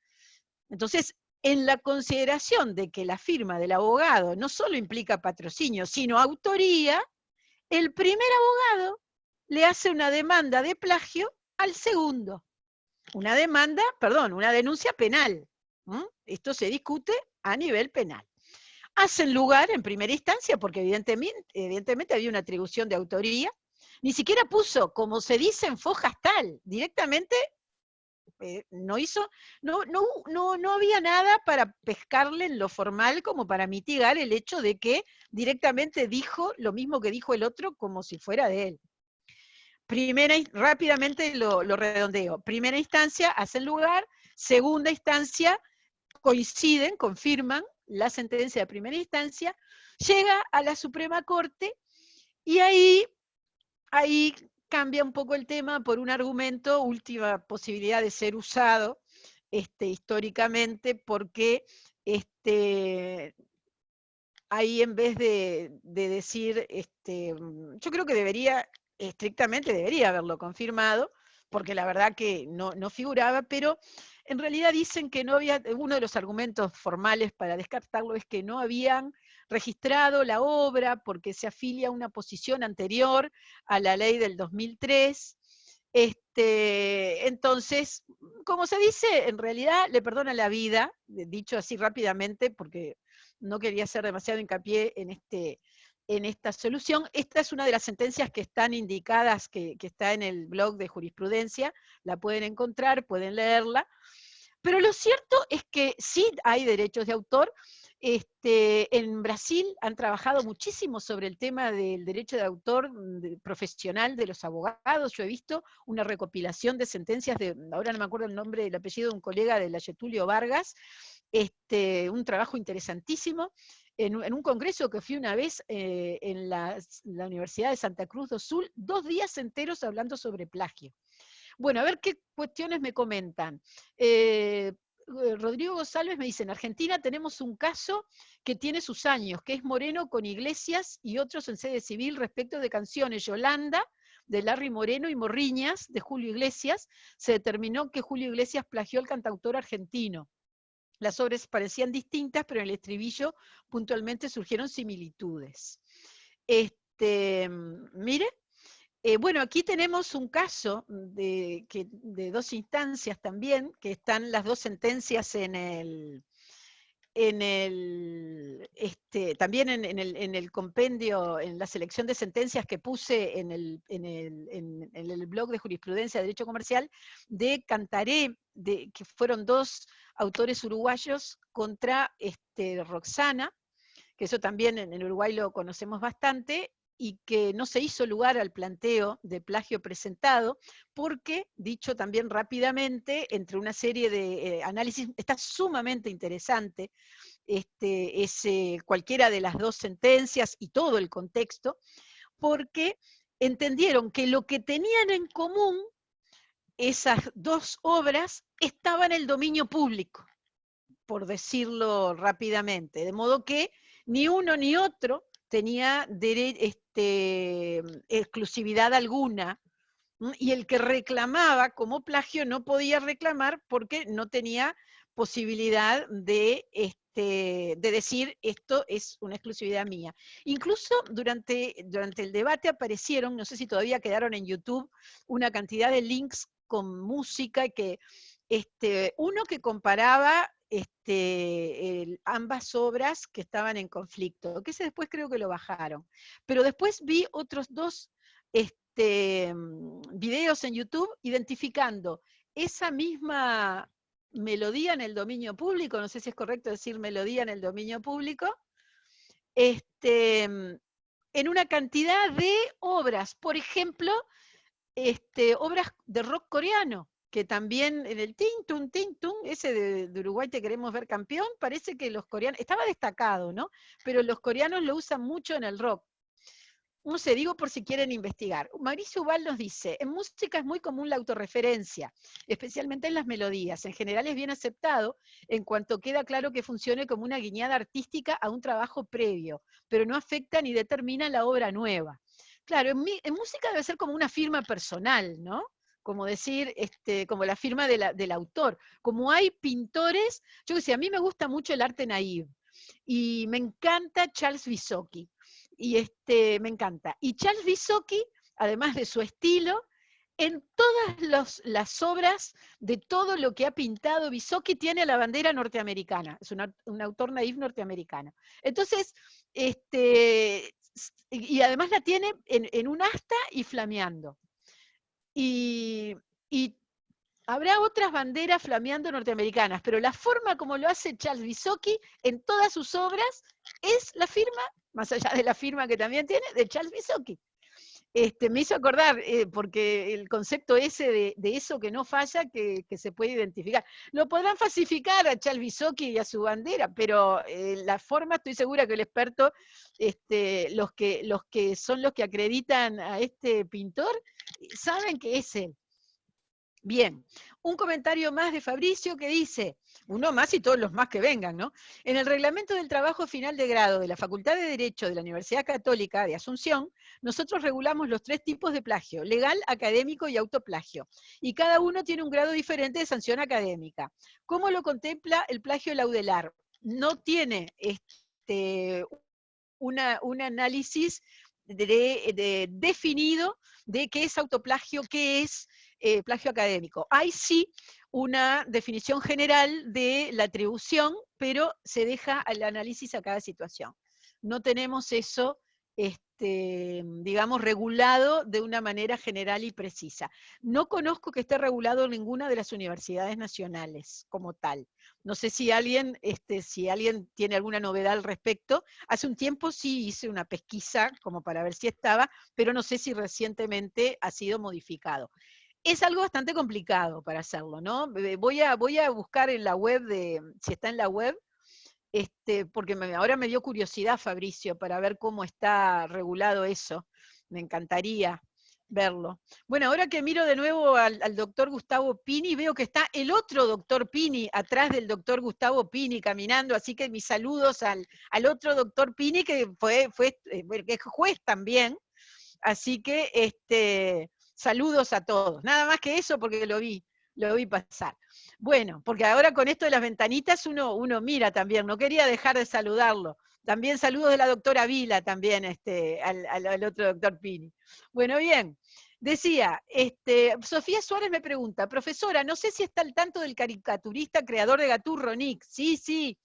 Entonces, en la consideración de que la firma del abogado no solo implica patrocinio, sino autoría, el primer abogado le hace una demanda de plagio al segundo. Una denuncia penal. Esto se discute a nivel penal. Hacen lugar en primera instancia, porque evidentemente había una atribución de autoría, ni siquiera puso, como se dice en fojas tal, directamente no había nada para pescarle en lo formal como para mitigar el hecho de que directamente dijo lo mismo que dijo el otro como si fuera de él. Rápidamente lo redondeo. Primera instancia, hacen lugar. Segunda instancia, coinciden, confirman la sentencia de primera instancia. Llega a la Suprema Corte y ahí cambia un poco el tema por un argumento, última posibilidad de ser usado históricamente, porque ahí en vez de decir, yo creo que estrictamente debería haberlo confirmado, porque la verdad que no figuraba, pero en realidad dicen que no había, uno de los argumentos formales para descartarlo es que no habían registrado la obra porque se afilia a una posición anterior a la ley del 2003. Entonces, como se dice, en realidad le perdona la vida, dicho así rápidamente, porque no quería hacer demasiado hincapié en esta solución. Esta es una de las sentencias que están indicadas, que está en el blog de jurisprudencia, la pueden encontrar, pueden leerla, pero lo cierto es que sí hay derechos de autor. En Brasil han trabajado muchísimo sobre el tema del derecho de autor profesional de los abogados. Yo he visto una recopilación de sentencias ahora no me acuerdo el nombre, el apellido de un colega de la Getúlio Vargas, un trabajo interesantísimo. En un congreso que fui una vez en la Universidad de Santa Cruz do Sul, 2 días enteros hablando sobre plagio. Bueno, a ver qué cuestiones me comentan. Rodrigo González me dice, en Argentina tenemos un caso que tiene sus años, que es Moreno con Iglesias y otros en sede civil respecto de canciones. Yolanda, de Larry Moreno, y Morriñas, de Julio Iglesias. Se determinó que Julio Iglesias plagió al cantautor argentino. Las obras parecían distintas, pero en el estribillo puntualmente surgieron similitudes. Mire, bueno, aquí tenemos un caso de 2 instancias también, que están las 2 sentencias también en el compendio, en la selección de sentencias que puse en el blog de Jurisprudencia de Derecho Comercial, de Cantaré, que fueron 2 autores uruguayos contra Roxana, que eso también en Uruguay lo conocemos bastante, y que no se hizo lugar al planteo de plagio presentado, porque, dicho también rápidamente, entre una serie de análisis, está sumamente interesante cualquiera de las 2 sentencias y todo el contexto, porque entendieron que lo que tenían en común esas 2 obras estaba en el dominio público, por decirlo rápidamente, de modo que ni uno ni otro tenía exclusividad alguna, y el que reclamaba como plagio no podía reclamar porque no tenía posibilidad de decir esto es una exclusividad mía. Incluso durante el debate aparecieron, no sé si todavía quedaron en YouTube, una cantidad de links con música que uno que comparaba ambas obras que estaban en conflicto, que ese después creo que lo bajaron. Pero después vi otros 2 videos en YouTube identificando esa misma melodía en el dominio público, no sé si es correcto decir melodía en el dominio público, en una cantidad de obras, por ejemplo, obras de rock coreano, que también en el ting tung, ese de Uruguay te queremos ver campeón, parece que los coreanos, estaba destacado, ¿no? Pero los coreanos lo usan mucho en el rock. No sé, digo por si quieren investigar. Mauricio Ubal nos dice, en música es muy común la autorreferencia, especialmente en las melodías. En general es bien aceptado en cuanto queda claro que funcione como una guiñada artística a un trabajo previo, pero no afecta ni determina la obra nueva. Claro, en música debe ser como una firma personal, ¿no? Como decir, como la firma del autor. Como hay pintores, yo que sé, a mí me gusta mucho el arte naive, y me encanta Charles Bisocchi. Y me encanta. Y Charles Bisocchi, además de su estilo, en todas las obras de todo lo que ha pintado, Bisocchi tiene la bandera norteamericana, es un autor naif norteamericano. Entonces, y además la tiene en un asta y flameando. Y habrá otras banderas flameando norteamericanas, pero la forma como lo hace Charles Bisocchi en todas sus obras es la firma, más allá de la firma que también tiene, de Charles Bisocchi. Me hizo acordar, porque el concepto ese de eso que no falla, que se puede identificar. Lo podrán falsificar a Charles Bisocchi y a su bandera, pero la forma, estoy segura que el experto, los que son los que acreditan a este pintor, saben que es él. Bien, un comentario más de Fabricio que dice, uno más y todos los más que vengan, ¿no? En el reglamento del trabajo final de grado de la Facultad de Derecho de la Universidad Católica de Asunción, nosotros regulamos los 3 tipos de plagio, legal, académico y autoplagio, y cada uno tiene un grado diferente de sanción académica. ¿Cómo lo contempla el plagio laudelar? No tiene un análisis definido de qué es autoplagio, qué es plagio académico. Hay sí una definición general de la atribución, pero se deja al análisis a cada situación. No tenemos eso, digamos, regulado de una manera general y precisa. No conozco que esté regulado en ninguna de las universidades nacionales como tal. No sé si alguien tiene alguna novedad al respecto. Hace un tiempo sí hice una pesquisa como para ver si estaba, pero no sé si recientemente ha sido modificado. Es algo bastante complicado para hacerlo, ¿no? Voy a buscar en la web, si está en la web, porque ahora me dio curiosidad, Fabricio, para ver cómo está regulado eso. Me encantaría verlo. Bueno, ahora que miro de nuevo al doctor Gustavo Pini, veo que está el otro doctor Pini atrás del doctor Gustavo Pini caminando, así que mis saludos al otro doctor Pini, que que es juez también, así que saludos a todos. Nada más que eso porque lo vi pasar. Bueno, porque ahora con esto de las ventanitas uno mira también, no quería dejar de saludarlo. También saludos de la doctora Vila, también al otro doctor Pini. Bueno, bien, decía, Sofía Suárez me pregunta, profesora, no sé si está al tanto del caricaturista creador de Gaturro, Nick. Sí,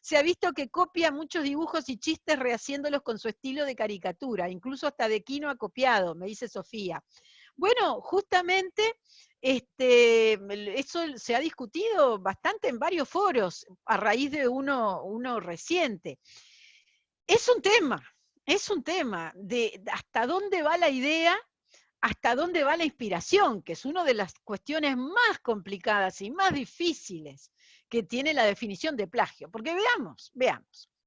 se ha visto que copia muchos dibujos y chistes rehaciéndolos con su estilo de caricatura, incluso hasta de Quino ha copiado, me dice Sofía. Bueno, justamente eso se ha discutido bastante en varios foros a raíz de uno reciente. Es un tema de hasta dónde va la idea, hasta dónde va la inspiración, que es una de las cuestiones más complicadas y más difíciles que tiene la definición de plagio. Porque veamos,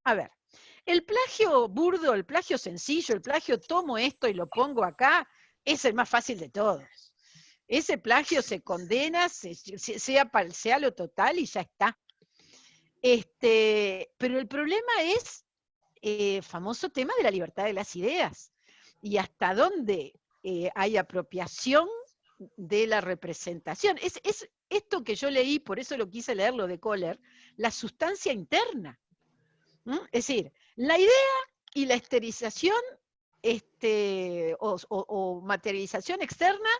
a ver, el plagio burdo, el plagio sencillo, el plagio tomo esto y lo pongo acá, es el más fácil de todos. Ese plagio se condena, sea parcial o total, y ya está. Pero el problema es el famoso tema de la libertad de las ideas, y hasta dónde hay apropiación de la representación. Es esto que yo leí, por eso lo quise leer, lo de Kohler, la sustancia interna. Es decir, la idea y la exteriorización o materialización externa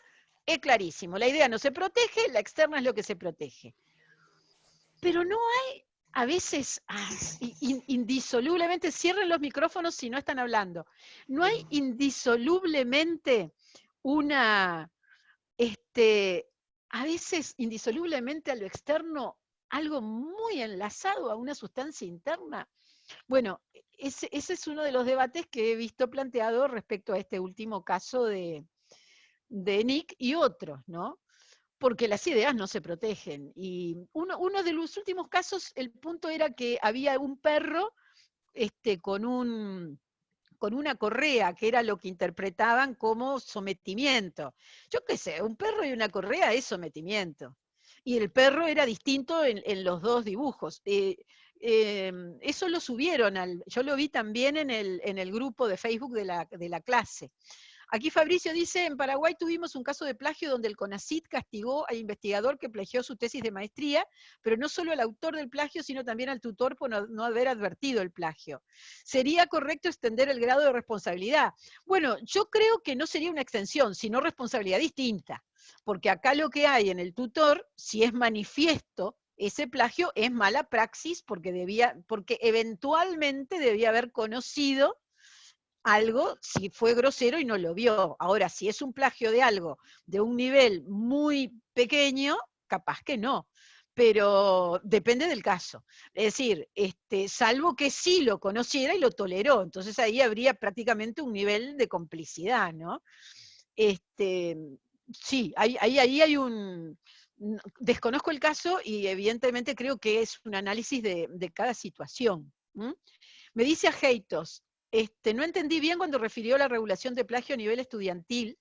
es clarísimo. La idea no se protege, la externa es lo que se protege. Pero no hay, a veces, indisolublemente, cierren los micrófonos si no están hablando, no hay indisolublemente a veces indisolublemente a lo externo, algo muy enlazado a una sustancia interna. Bueno, ese es uno de los debates que he visto planteado respecto a este último caso de Nick y otros, ¿no? Porque las ideas no se protegen. Y uno de los últimos casos, el punto era que había un perro con una correa, que era lo que interpretaban como sometimiento. Yo qué sé, un perro y una correa es sometimiento. Y el perro era distinto en los dos dibujos. Eso lo subieron, yo lo vi también en el grupo de Facebook de la clase. Aquí Fabricio dice, en Paraguay tuvimos un caso de plagio donde el CONACYT castigó al investigador que plagió su tesis de maestría, pero no solo al autor del plagio, sino también al tutor por no haber advertido el plagio. ¿Sería correcto extender el grado de responsabilidad? Bueno, yo creo que no sería una extensión, sino responsabilidad distinta, porque acá lo que hay en el tutor, si es manifiesto ese plagio, es mala praxis porque eventualmente debía haber conocido algo, si fue grosero y no lo vio. Ahora, si es un plagio de algo de un nivel muy pequeño, capaz que no, pero depende del caso. Es decir, salvo que sí lo conociera y lo toleró, entonces ahí habría prácticamente un nivel de complicidad, ¿no? Sí, ahí hay un... Desconozco el caso y evidentemente creo que es un análisis de cada situación. ¿M? Me dice a Heitos, no entendí bien cuando refirió la regulación de plagio a nivel estudiantil,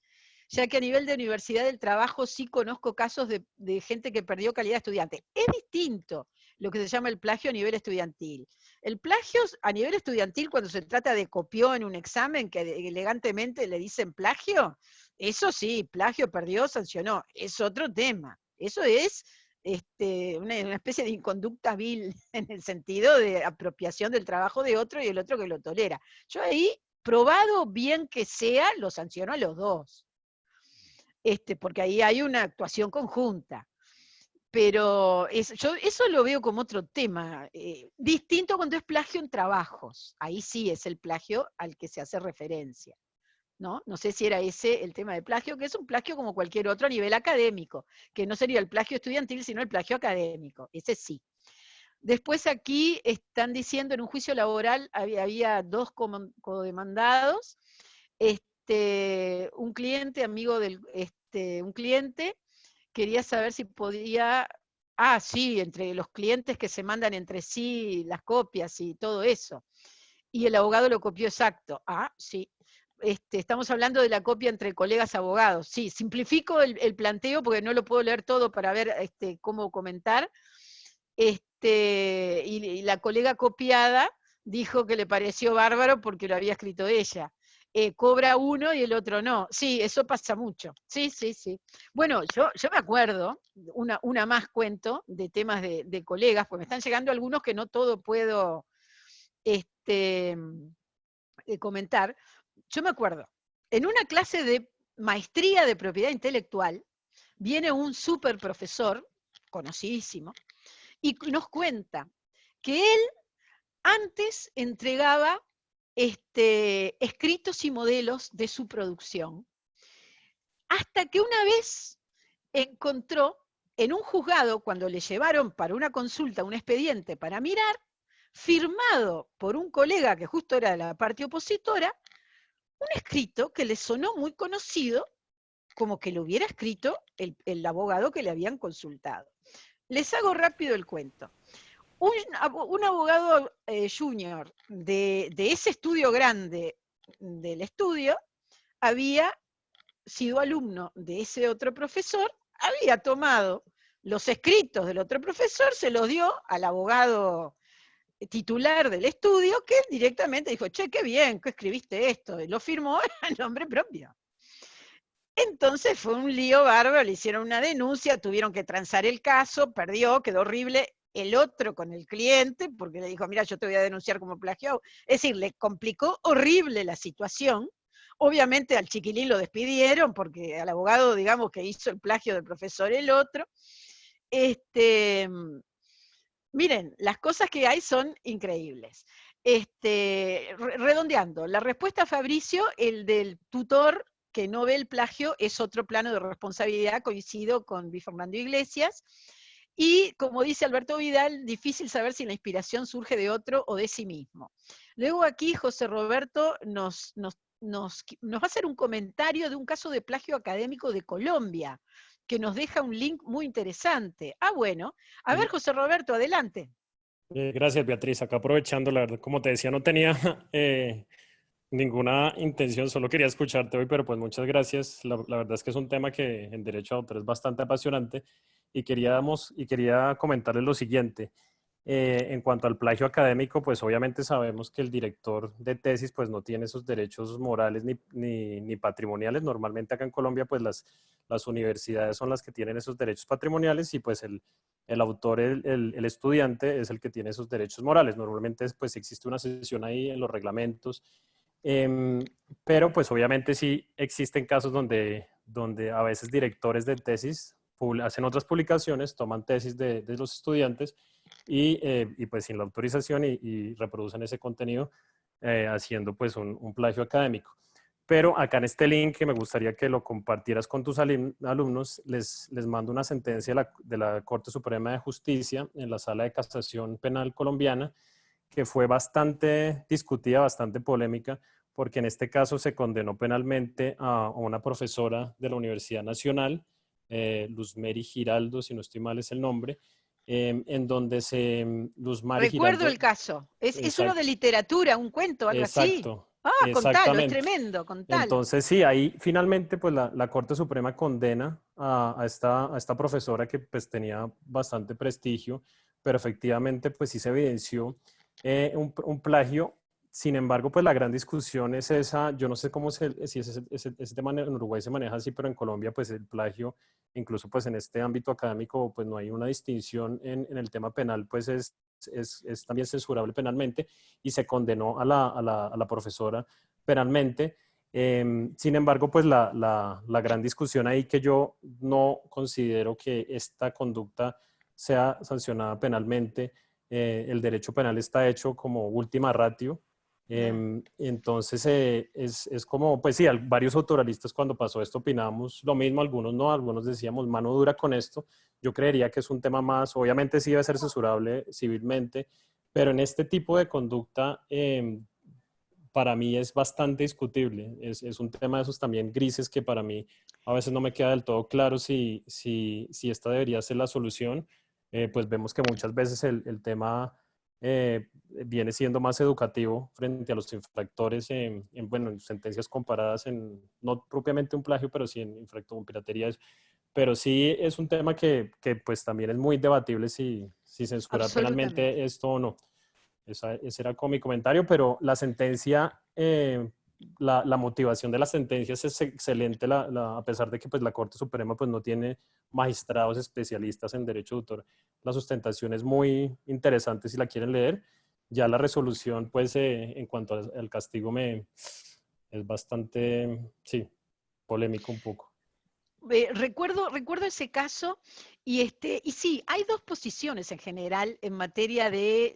ya que a nivel de universidad del trabajo sí conozco casos de gente que perdió calidad de estudiante. Es distinto lo que se llama el plagio a nivel estudiantil. El plagio a nivel estudiantil, cuando se trata de copió en un examen que elegantemente le dicen plagio, eso sí, plagio, perdió, sancionó, es otro tema. Eso es una especie de inconducta vil en el sentido de apropiación del trabajo de otro y el otro que lo tolera. Yo ahí, probado bien que sea, lo sanciono a los dos. Porque ahí hay una actuación conjunta. Pero yo eso lo veo como otro tema, distinto cuando es plagio en trabajos. Ahí sí es el plagio al que se hace referencia. ¿No? No sé si era ese el tema de plagio, que es un plagio como cualquier otro a nivel académico, que no sería el plagio estudiantil, sino el plagio académico. Ese sí. Después aquí están diciendo en un juicio laboral había dos codemandados, un cliente, amigo del, un cliente, quería saber si podía, sí, entre los clientes que se mandan entre sí las copias y todo eso. Y el abogado lo copió exacto. Sí. Estamos hablando de la copia entre colegas abogados. Sí, simplifico el planteo porque no lo puedo leer todo para ver cómo comentar. Y la colega copiada dijo que le pareció bárbaro porque lo había escrito ella. Cobra uno y el otro no. Sí, eso pasa mucho. Sí, sí, sí. Bueno, yo me acuerdo, una más cuento, de temas de colegas, porque me están llegando algunos que no todo puedo comentar. Yo me acuerdo, en una clase de maestría de propiedad intelectual, viene un súper profesor, conocidísimo, y nos cuenta que él antes entregaba escritos y modelos de su producción, hasta que una vez encontró en un juzgado, cuando le llevaron para una consulta un expediente para mirar, firmado por un colega que justo era de la parte opositora, un escrito que le sonó muy conocido, como que lo hubiera escrito el abogado que le habían consultado. Les hago rápido el cuento. Un abogado junior de ese estudio grande del estudio había sido alumno de ese otro profesor, había tomado los escritos del otro profesor, se los dio al abogado titular del estudio, que directamente dijo, che, qué bien que escribiste esto, y lo firmó a nombre propio. Entonces fue un lío bárbaro, le hicieron una denuncia, tuvieron que transar el caso, perdió, quedó horrible el otro con el cliente, porque le dijo, mira, yo te voy a denunciar como plagio. Es decir, le complicó horrible la situación. Obviamente al chiquilín lo despidieron, porque al abogado, digamos, que hizo el plagio del profesor el otro. Miren, las cosas que hay son increíbles. Redondeando, la respuesta a Fabricio, el del tutor que no ve el plagio, es otro plano de responsabilidad, coincido con Luis Fernando Iglesias. Y como dice Alberto Vidal, difícil saber si la inspiración surge de otro o de sí mismo. Luego aquí José Roberto nos va a hacer un comentario de un caso de plagio académico de Colombia, que nos deja un link muy interesante. Bueno, a ver, José Roberto, adelante. Gracias, Beatriz. Acá aprovechando, la verdad, como te decía, no tenía ninguna intención, solo quería escucharte hoy, pero pues muchas gracias. La verdad es que es un tema que en derecho de autor es bastante apasionante y quería comentarles lo siguiente. En cuanto al plagio académico, pues obviamente sabemos que el director de tesis pues no tiene esos derechos morales ni patrimoniales. Normalmente acá en Colombia pues las universidades son las que tienen esos derechos patrimoniales y pues el autor, el estudiante es el que tiene esos derechos morales. Normalmente pues existe una sesión ahí en los reglamentos, pero pues obviamente sí existen casos donde a veces directores de tesis hacen otras publicaciones, toman tesis de los estudiantes y pues sin la autorización y reproducen ese contenido haciendo pues un plagio académico. Pero acá en este link, que me gustaría que lo compartieras con tus alumnos, les mando una sentencia de la Corte Suprema de Justicia en la Sala de Casación Penal colombiana, que fue bastante discutida, bastante polémica, porque en este caso se condenó penalmente a una profesora de la Universidad Nacional, Luzmary Giraldo, si no estoy mal es el nombre, en donde Luzmary Recuerdo Giraldo, el caso. Es uno de exacto, literatura, un cuento, algo así. exacto, Ah, contalo, es exactamente. tremendo, contalo. Entonces, sí, ahí finalmente pues la Corte Suprema condena a esta profesora que pues tenía bastante prestigio, pero efectivamente pues sí se evidenció un plagio. Sin embargo, pues la gran discusión es esa, yo no sé cómo si ese tema en Uruguay se maneja así, pero en Colombia pues el plagio, incluso pues en este ámbito académico pues no hay una distinción en el tema penal, pues es también censurable penalmente y se condenó a la profesora penalmente. Sin embargo, pues la gran discusión ahí que yo no considero que esta conducta sea sancionada penalmente. El derecho penal está hecho como última ratio. Entonces, es como, pues sí, varios autoralistas cuando pasó esto opinamos lo mismo, algunos no, algunos decíamos mano dura con esto. Yo creería que es un tema más, obviamente sí debe ser censurable civilmente, pero en este tipo de conducta para mí es bastante discutible. Es un tema de esos también grises que para mí a veces no me queda del todo claro si esta debería ser la solución. Pues vemos que muchas veces el tema viene siendo más educativo frente a los infractores bueno, en sentencias comparadas en, no propiamente un plagio, pero sí en infractor, en piratería. Pero sí es un tema que pues también es muy debatible si censurar Absolutamente. penalmente esto o no. Ese era como mi comentario, pero la sentencia, la motivación de las sentencias es excelente, a pesar de que pues, la Corte Suprema pues, no tiene magistrados especialistas en derecho de autor. La sustentación es muy interesante si la quieren leer. Ya la resolución, pues, en cuanto al castigo, es bastante, sí, polémico un poco. Recuerdo ese caso y sí, hay dos posiciones en general en materia de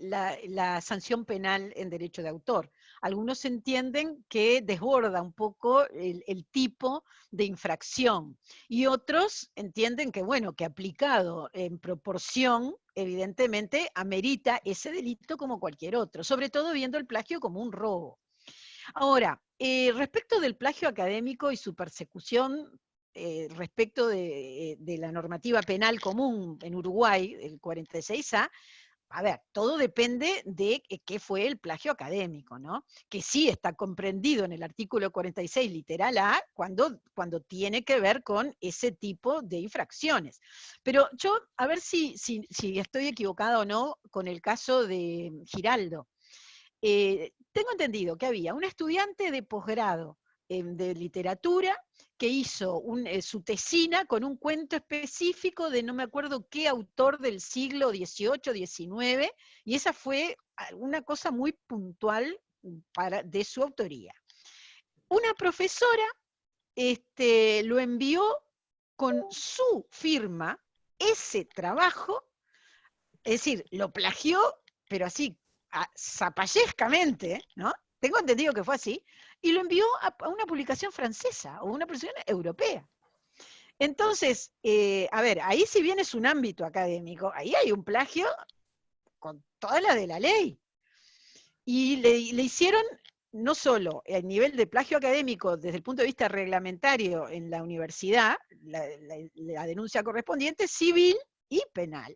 la sanción penal en derecho de autor. Algunos entienden que desborda un poco el tipo de infracción y otros entienden que, bueno, que aplicado en proporción, evidentemente, amerita ese delito como cualquier otro, sobre todo viendo el plagio como un robo. Ahora, respecto del plagio académico y su persecución, respecto de la normativa penal común en Uruguay, el 46A, a ver, todo depende de qué fue el plagio académico, ¿no? Que sí está comprendido en el artículo 46, literal A, cuando tiene que ver con ese tipo de infracciones. Pero yo, a ver si estoy equivocada o no con el caso de Giraldo. Tengo entendido que había un estudiante de posgrado de literatura que hizo su tesina con un cuento específico de no me acuerdo qué autor del siglo XVIII, XIX, y esa fue una cosa muy puntual de su autoría. Una profesora lo envió con su firma, ese trabajo, es decir, lo plagió, pero así, zapallescamente, ¿no? Tengo entendido que fue así, y lo envió a una publicación francesa o una publicación europea. Entonces, a ver, ahí si bien es un ámbito académico, ahí hay un plagio con toda la de la ley. Y le hicieron no solo el nivel de plagio académico desde el punto de vista reglamentario en la universidad, la denuncia correspondiente, civil y penal.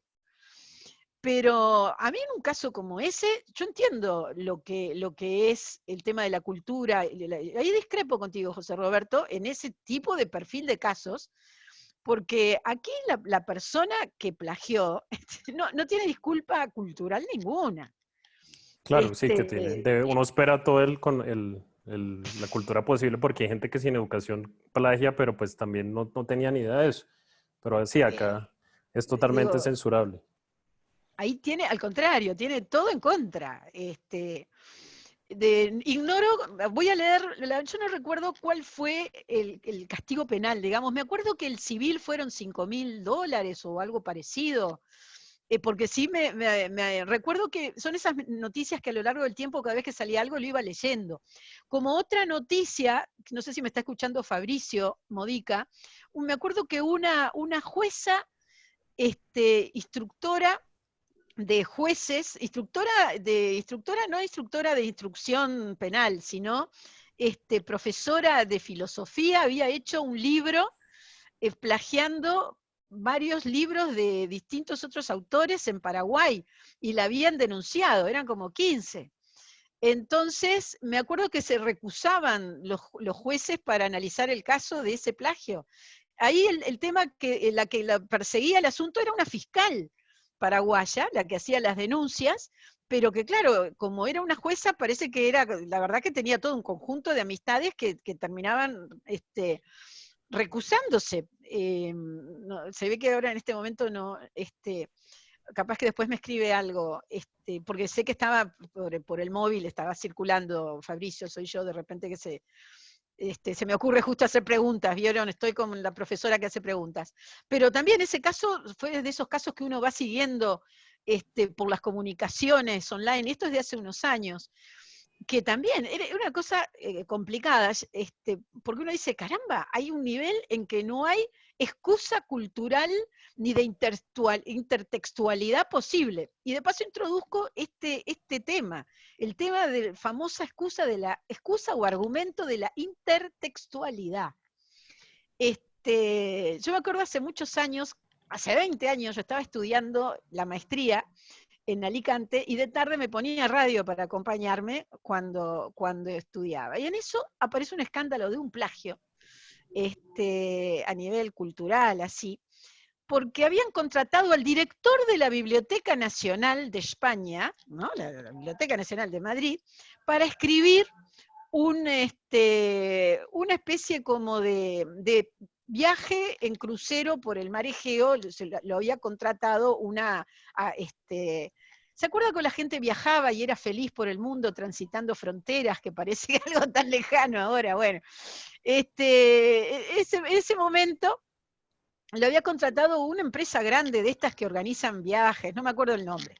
Pero a mí en un caso como ese, yo entiendo lo que es el tema de la cultura. Ahí discrepo contigo, José Roberto, en ese tipo de perfil de casos, porque aquí la persona que plagió no tiene disculpa cultural ninguna. Claro, sí que tiene. Uno espera todo la cultura posible porque hay gente que sin educación plagia, pero pues también no tenía ni idea de eso. Pero sí, acá es totalmente Digo, censurable. ahí tiene, al contrario, tiene todo en contra. Ignoro, voy a leer, yo no recuerdo cuál fue el castigo penal, digamos. Me acuerdo que el civil fueron $5.000 o algo parecido. porque sí me recuerdo que son esas noticias que a lo largo del tiempo, cada vez que salía algo, lo iba leyendo. Como otra noticia, no sé si me está escuchando Fabricio Modica, me acuerdo que una jueza, instructora de jueces, no instructora de instrucción penal, sino profesora de filosofía, había hecho un libro plagiando varios libros de distintos otros autores en Paraguay, y la habían denunciado, eran como 15. Entonces, me acuerdo que se recusaban los jueces para analizar el caso de ese plagio. Ahí el tema que la perseguía el asunto era una fiscal paraguaya, la que hacía las denuncias, pero que claro, como era una jueza, parece que era, la verdad que tenía todo un conjunto de amistades que terminaban recusándose. No, se ve que ahora en este momento no, capaz que después me escribe algo, porque sé que estaba por el móvil, estaba circulando, Fabricio, soy yo, de repente que se me ocurre justo hacer preguntas, ¿vieron? Estoy con la profesora que hace preguntas. Pero también ese caso fue de esos casos que uno va siguiendo por las comunicaciones online, esto es de hace unos años, que también era una cosa complicada, porque uno dice, caramba, hay un nivel en que no hay excusa cultural ni de intertextualidad posible. Y de paso introduzco este tema, el tema de la famosa excusa o argumento de la intertextualidad. Yo me acuerdo hace muchos años, hace 20 años, yo estaba estudiando la maestría en Alicante, y de tarde me ponía radio para acompañarme cuando estudiaba. Y en eso aparece un escándalo de un plagio, a nivel cultural, así, porque habían contratado al director de la Biblioteca Nacional de España, ¿no? la Biblioteca Nacional de Madrid, para escribir una especie como de viaje en crucero por el mar Egeo. Lo había contratado ¿se acuerda que la gente viajaba y era feliz por el mundo transitando fronteras, que parece algo tan lejano ahora? Bueno, ese momento lo había contratado una empresa grande de estas que organizan viajes, no me acuerdo el nombre.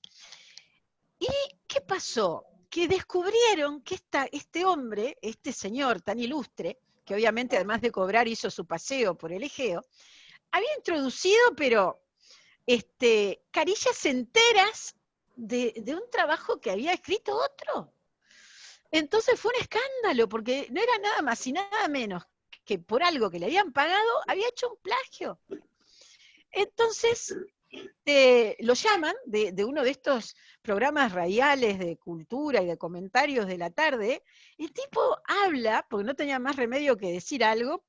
¿Y qué pasó? Que descubrieron que este hombre, este señor tan ilustre, que obviamente además de cobrar hizo su paseo por el Egeo, había introducido, pero carillas enteras de un trabajo que había escrito otro. Entonces fue un escándalo, porque no era nada más y nada menos que por algo que le habían pagado, había hecho un plagio. Entonces lo llaman de uno de estos programas radiales de cultura y de comentarios de la tarde. El tipo habla, porque no tenía más remedio que decir algo,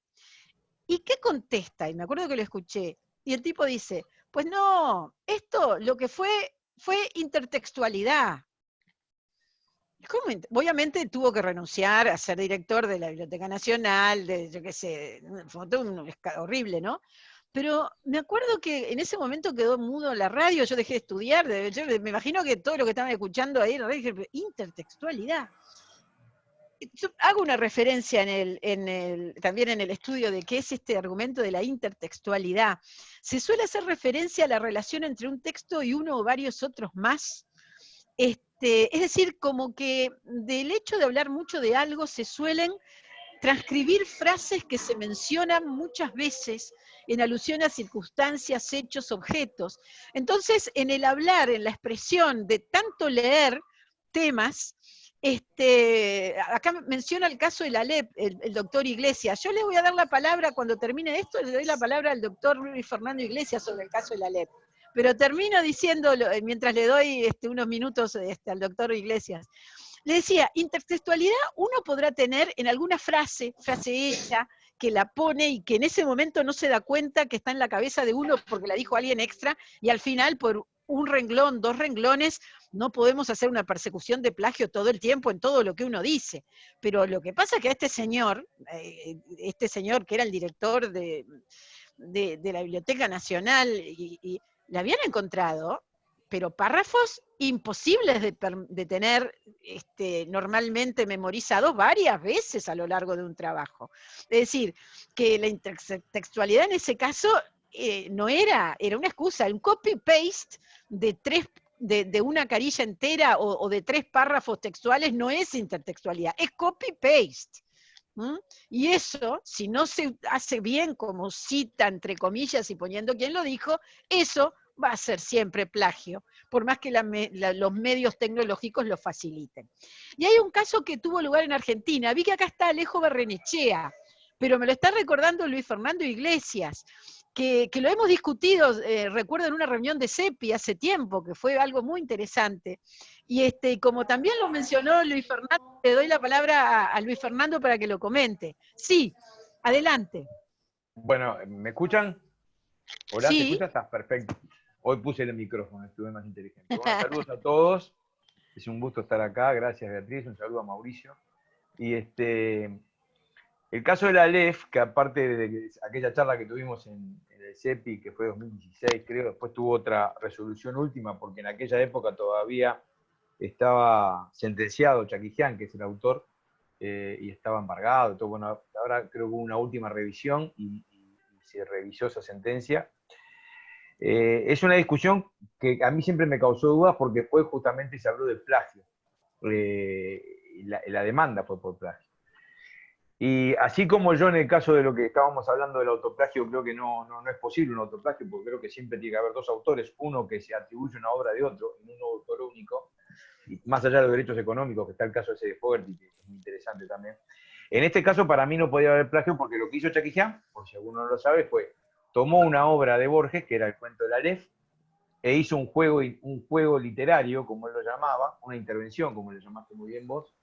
¿y qué contesta? Y me acuerdo que lo escuché, y el tipo dice, pues no, esto lo que fue intertextualidad. ¿Cómo? Obviamente tuvo que renunciar a ser director de la Biblioteca Nacional, yo qué sé, fue horrible, ¿no? Pero me acuerdo que en ese momento quedó mudo la radio, yo dejé de estudiar, yo me imagino que todo lo que estaban escuchando ahí, dije, intertextualidad. Yo hago una referencia también en el estudio de qué es este argumento de la intertextualidad. Se suele hacer referencia a la relación entre un texto y uno o varios otros más. Es decir, como que del hecho de hablar mucho de algo se suelen transcribir frases que se mencionan muchas veces en alusión a circunstancias, hechos, objetos. Entonces, en el hablar, en la expresión de tanto leer temas, acá menciona el caso del ALEP, el doctor Iglesias. Yo le voy a dar la palabra, cuando termine esto, le doy la palabra al doctor Luis Fernando Iglesias sobre el caso del ALEP. Pero termino diciéndolo, mientras le doy unos minutos al doctor Iglesias. Le decía, intertextualidad uno podrá tener en alguna frase hecha, que la pone y que en ese momento no se da cuenta que está en la cabeza de uno porque la dijo alguien extra, y al final por un renglón, 2 renglones, no podemos hacer una persecución de plagio todo el tiempo en todo lo que uno dice. Pero lo que pasa es que a este señor que era el director de la Biblioteca Nacional, y le habían encontrado, pero párrafos imposibles de tener normalmente memorizados varias veces a lo largo de un trabajo. Es decir, que la intertextualidad en ese caso no era una excusa, un copy-paste de una carilla entera o de 3 párrafos textuales no es intertextualidad, es copy-paste. Y eso, si no se hace bien como cita, entre comillas, y poniendo quién lo dijo, eso va a ser siempre plagio, por más que los medios tecnológicos lo faciliten. Y hay un caso que tuvo lugar en Argentina, vi que acá está Alejo Barrenechea, pero me lo está recordando Luis Fernando Iglesias, que lo hemos discutido, recuerdo en una reunión de CEPI hace tiempo, que fue algo muy interesante. Y como también lo mencionó Luis Fernando, le doy la palabra a Luis Fernando para que lo comente. Sí, adelante. Bueno, ¿me escuchan? Hola, ¿se Sí. escucha? Está perfecto. Hoy puse el micrófono, estuve más inteligente. Bueno, saludos a todos. Es un gusto estar acá. Gracias, Beatriz. Un saludo a Mauricio. Y el caso de la Aleph, que aparte de aquella charla que tuvimos en el CEPI, que fue 2016, creo, después tuvo otra resolución última, porque en aquella época todavía estaba sentenciado Chaquijian, que es el autor, y estaba embargado. Todo, bueno, ahora creo que hubo una última revisión y se revisó esa sentencia. Es una discusión que a mí siempre me causó dudas porque después justamente se habló del plagio. La demanda fue por plagio. Y así como yo en el caso de lo que estábamos hablando del autoplagio, creo que no es posible un autoplagio, porque creo que siempre tiene que haber dos autores, uno que se atribuye una obra de otro, en un autor único, y más allá de los derechos económicos, que está el caso ese de Fogerty, que es muy interesante también. En este caso para mí no podía haber plagio porque lo que hizo Chaquijian, por si alguno no lo sabe, fue tomó una obra de Borges, que era el cuento de la Aleph, e hizo un juego literario, como él lo llamaba, una intervención, como le llamaste muy bien vos,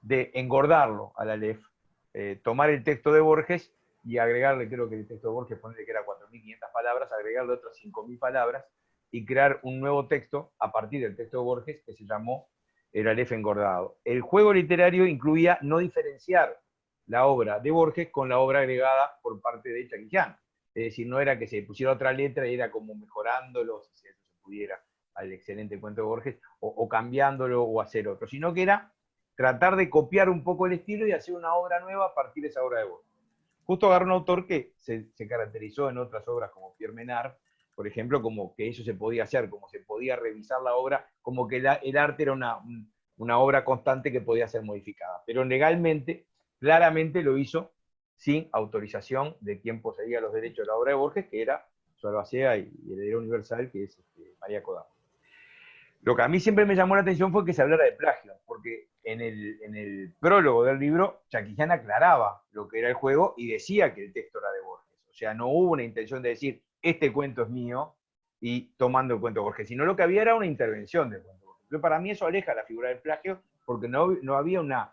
de engordarlo a la Aleph, tomar el texto de Borges y agregarle, creo que el texto de Borges, ponerle que era 4.500 palabras, agregarle otras 5.000 palabras y crear un nuevo texto a partir del texto de Borges que se llamó El Aleph engordado. El juego literario incluía no diferenciar la obra de Borges con la obra agregada por parte de Chaquijian. Es decir, no era que se pusiera otra letra y era como mejorándolo, si eso se pudiera, al excelente cuento de Borges, o cambiándolo o hacer otro, sino que era tratar de copiar un poco el estilo y hacer una obra nueva a partir de esa obra de Borges. Justo agarró un autor que se caracterizó en otras obras como Pierre Menard, por ejemplo, como que eso se podía hacer, como se podía revisar la obra, como que el arte era una obra constante que podía ser modificada. Pero legalmente, claramente lo hizo sin autorización de quien poseía los derechos de la obra de Borges, que era su albacea y heredero universal, que es María Kodama. Lo que a mí siempre me llamó la atención fue que se hablara de plagio, porque en el prólogo del libro, Chaquijian aclaraba lo que era el juego y decía que el texto era de Borges. O sea, no hubo una intención de decir, este cuento es mío, y tomando el cuento de Borges, sino lo que había era una intervención del cuento de Borges. Pero para mí eso aleja la figura del plagio, porque no había una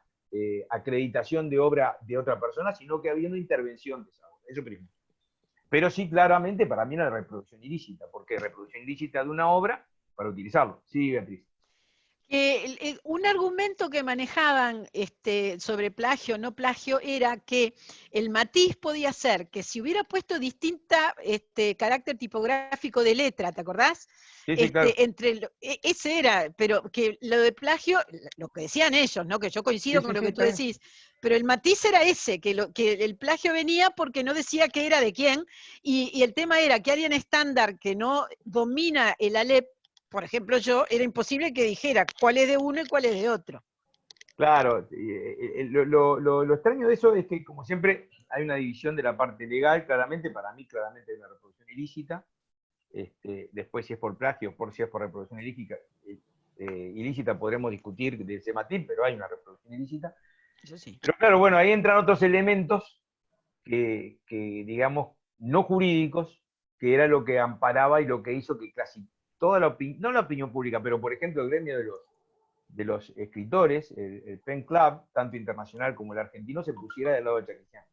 acreditación de obra de otra persona, sino que había una intervención de esa obra. Eso primero. Pero sí, claramente, para mí era reproducción ilícita, porque reproducción ilícita de una obra para utilizarlo. Sí, Beatriz. Un argumento que manejaban sobre plagio o no plagio era que el matiz podía ser que si hubiera puesto distinta carácter tipográfico de letra, ¿te acordás? Sí, sí, claro. Ese era, pero que lo de plagio, lo que decían ellos, ¿no? Que yo coincido con lo que tú decís, pero el matiz era ese, que el plagio venía porque no decía que era de quién, y el tema era que alguien estándar que no domina el Aleph, por ejemplo, yo, era imposible que dijera cuál es de uno y cuál es de otro. Claro, lo extraño de eso es que, como siempre, hay una división de la parte legal, claramente, para mí, claramente hay una reproducción ilícita. Después, si es por plagio, si es por reproducción ilícita, podremos discutir de ese matiz, pero hay una reproducción ilícita. Eso sí. Pero claro, bueno, ahí entran otros elementos que, digamos, no jurídicos, que era lo que amparaba y lo que hizo que casi toda no la opinión pública, pero por ejemplo el gremio de los escritores, el Pen Club, tanto internacional como el argentino, se pusiera del lado de Chaquijian.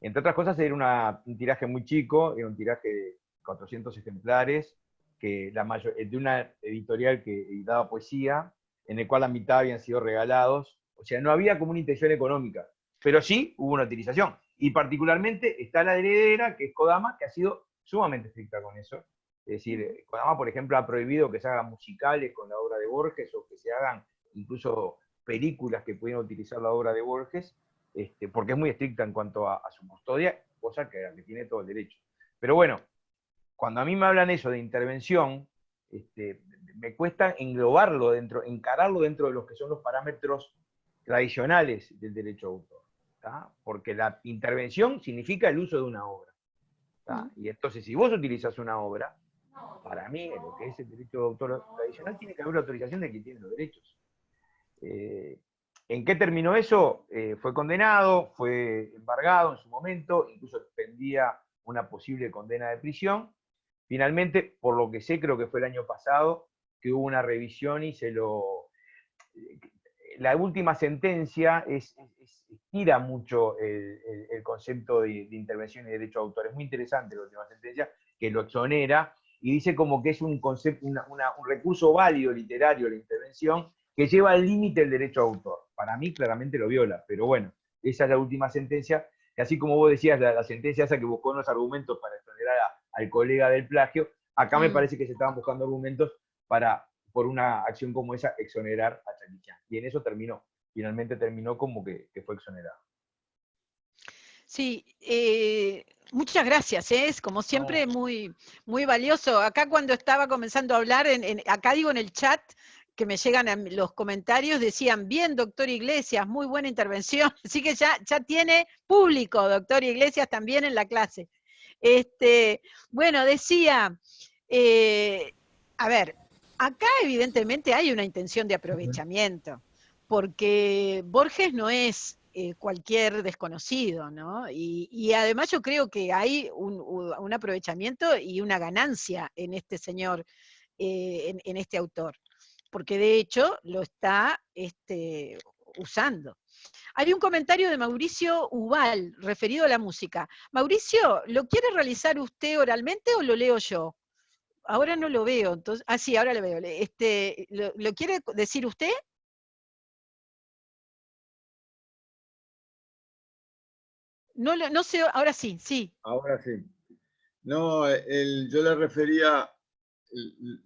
Entre otras cosas, era un tiraje muy chico, era un tiraje de 400 ejemplares, de una editorial que editaba poesía, en el cual la mitad habían sido regalados. O sea, no había como una intención económica, pero sí hubo una utilización. Y particularmente está la heredera, que es Kodama, que ha sido sumamente estricta con eso. Es decir, Kodama, por ejemplo, ha prohibido que se hagan musicales con la obra de Borges o que se hagan incluso películas que pudieran utilizar la obra de Borges, porque es muy estricta en cuanto a su custodia, cosa que tiene todo el derecho. Pero bueno, cuando a mí me hablan eso de intervención, me cuesta englobarlo encararlo dentro de los que son los parámetros tradicionales del derecho de autor, ¿tá? Porque la intervención significa el uso de una obra, ¿tá? Y entonces, si vos utilizas una obra, para mí, en lo que es el derecho de autor tradicional, tiene que haber autorización de quien tiene los derechos. ¿En qué terminó eso? Fue condenado, fue embargado en su momento, incluso pendía una posible condena de prisión. Finalmente, por lo que sé, creo que fue el año pasado, que hubo una revisión y la última sentencia estira mucho el concepto de intervención y derecho de autor. Es muy interesante la última sentencia, que lo exonera, y dice como que es un concepto, un recurso válido literario la intervención, que lleva al límite el derecho de autor. Para mí claramente lo viola, pero bueno, esa es la última sentencia, que así como vos decías, la sentencia esa que buscó unos argumentos para exonerar al colega del plagio, acá me parece que se estaban buscando argumentos para, por una acción como esa, exonerar a Jackie Chan. Y en eso finalmente terminó como que fue exonerado. Sí, muchas gracias, es como siempre muy, muy valioso. Acá cuando estaba comenzando a hablar, acá digo en el chat, que me llegan los comentarios, decían, bien, doctor Iglesias, muy buena intervención, así que ya tiene público, doctor Iglesias, también en la clase. Bueno, decía, a ver, acá evidentemente hay una intención de aprovechamiento, porque Borges no es cualquier desconocido, ¿no? Y además yo creo que hay un aprovechamiento y una ganancia en este señor, en este autor, porque de hecho lo está usando. Hay un comentario de Mauricio Ubal referido a la música. Mauricio, ¿lo quiere realizar usted oralmente o lo leo yo? Ahora no lo veo, entonces, sí, ahora lo veo. ¿Lo quiere decir usted? No sé, ahora sí, sí. Ahora sí. No, yo le refería,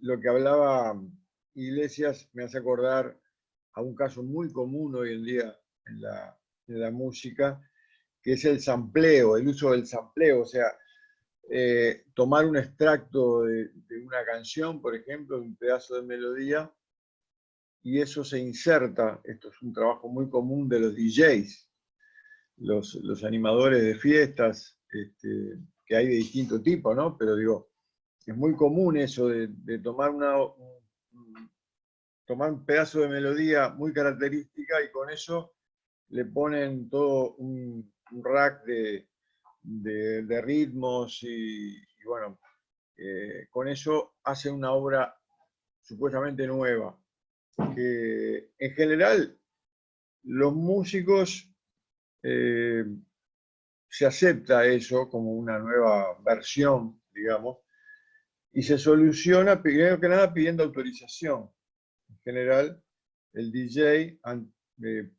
lo que hablaba Iglesias me hace acordar a un caso muy común hoy en día en la música, que es el sampleo, el uso del sampleo, o sea, tomar un extracto de una canción, por ejemplo, de un pedazo de melodía, y eso se inserta, esto es un trabajo muy común de los DJs, los animadores de fiestas, que hay de distinto tipo, ¿no? Pero digo, es muy común eso de tomar un pedazo de melodía muy característica y con eso le ponen todo un rack de ritmos y bueno, con eso hacen una obra supuestamente nueva, que en general los músicos se acepta eso como una nueva versión, digamos, y se soluciona, primero que nada, pidiendo autorización. En general, el DJ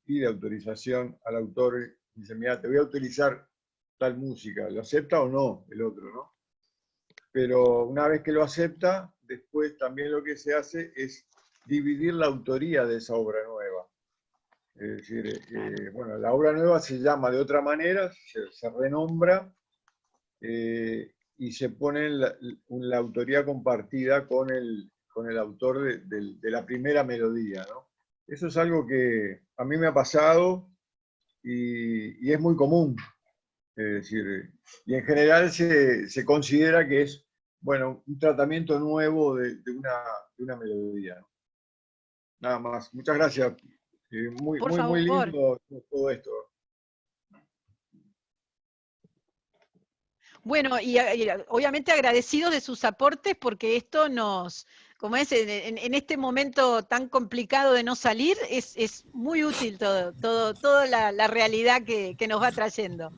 pide autorización al autor y dice, mira, te voy a utilizar tal música, ¿lo acepta o no el otro, no? Pero una vez que lo acepta, después también lo que se hace es dividir la autoría de esa obra nueva. Es decir, bueno, la obra nueva se llama de otra manera, se renombra y se pone la autoría compartida con el autor de la primera melodía, ¿no? Eso es algo que a mí me ha pasado y es muy común. Es decir, y en general se considera que es, bueno, un tratamiento nuevo de una melodía, ¿no? Nada más. Muchas gracias. Muy lindo todo esto. Bueno, y obviamente agradecidos de sus aportes, porque esto nos, como es, en este momento tan complicado de no salir, es muy útil toda la realidad que nos va trayendo.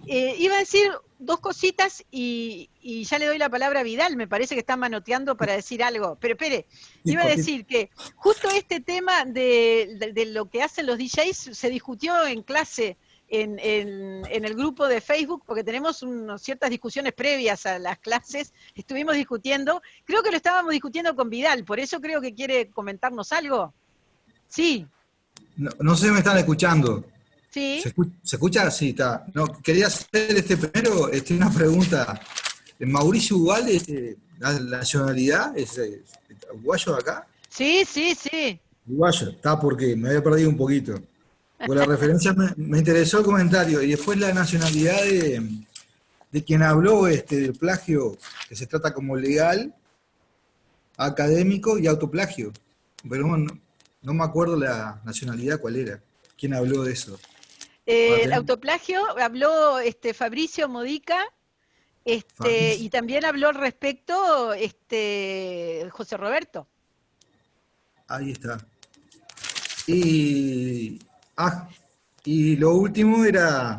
Iba a decir dos cositas y ya le doy la palabra a Vidal, me parece que está manoteando para decir algo, pero espere, iba a decir que justo este tema de lo que hacen los DJs se discutió en clase en el grupo de Facebook, porque tenemos ciertas discusiones previas a las clases, estuvimos discutiendo, creo que lo estábamos discutiendo con Vidal, por eso creo que quiere comentarnos algo. Sí. No sé si me están escuchando. ¿Sí? ¿Se escucha? Sí, está. No, quería hacer primero una pregunta Mauricio Ubal, la nacionalidad, es uruguayo de acá. Sí, sí, sí. Uruguayo, está porque me había perdido un poquito. Por la referencia me interesó el comentario. Y después la nacionalidad de quien habló del plagio, que se trata como legal, académico y autoplagio. Pero no me acuerdo la nacionalidad cuál era. ¿Quién habló de eso? El autoplagio habló Fabricio Modica, Fabricio. y también habló al respecto José Roberto. Ahí está. Y lo último era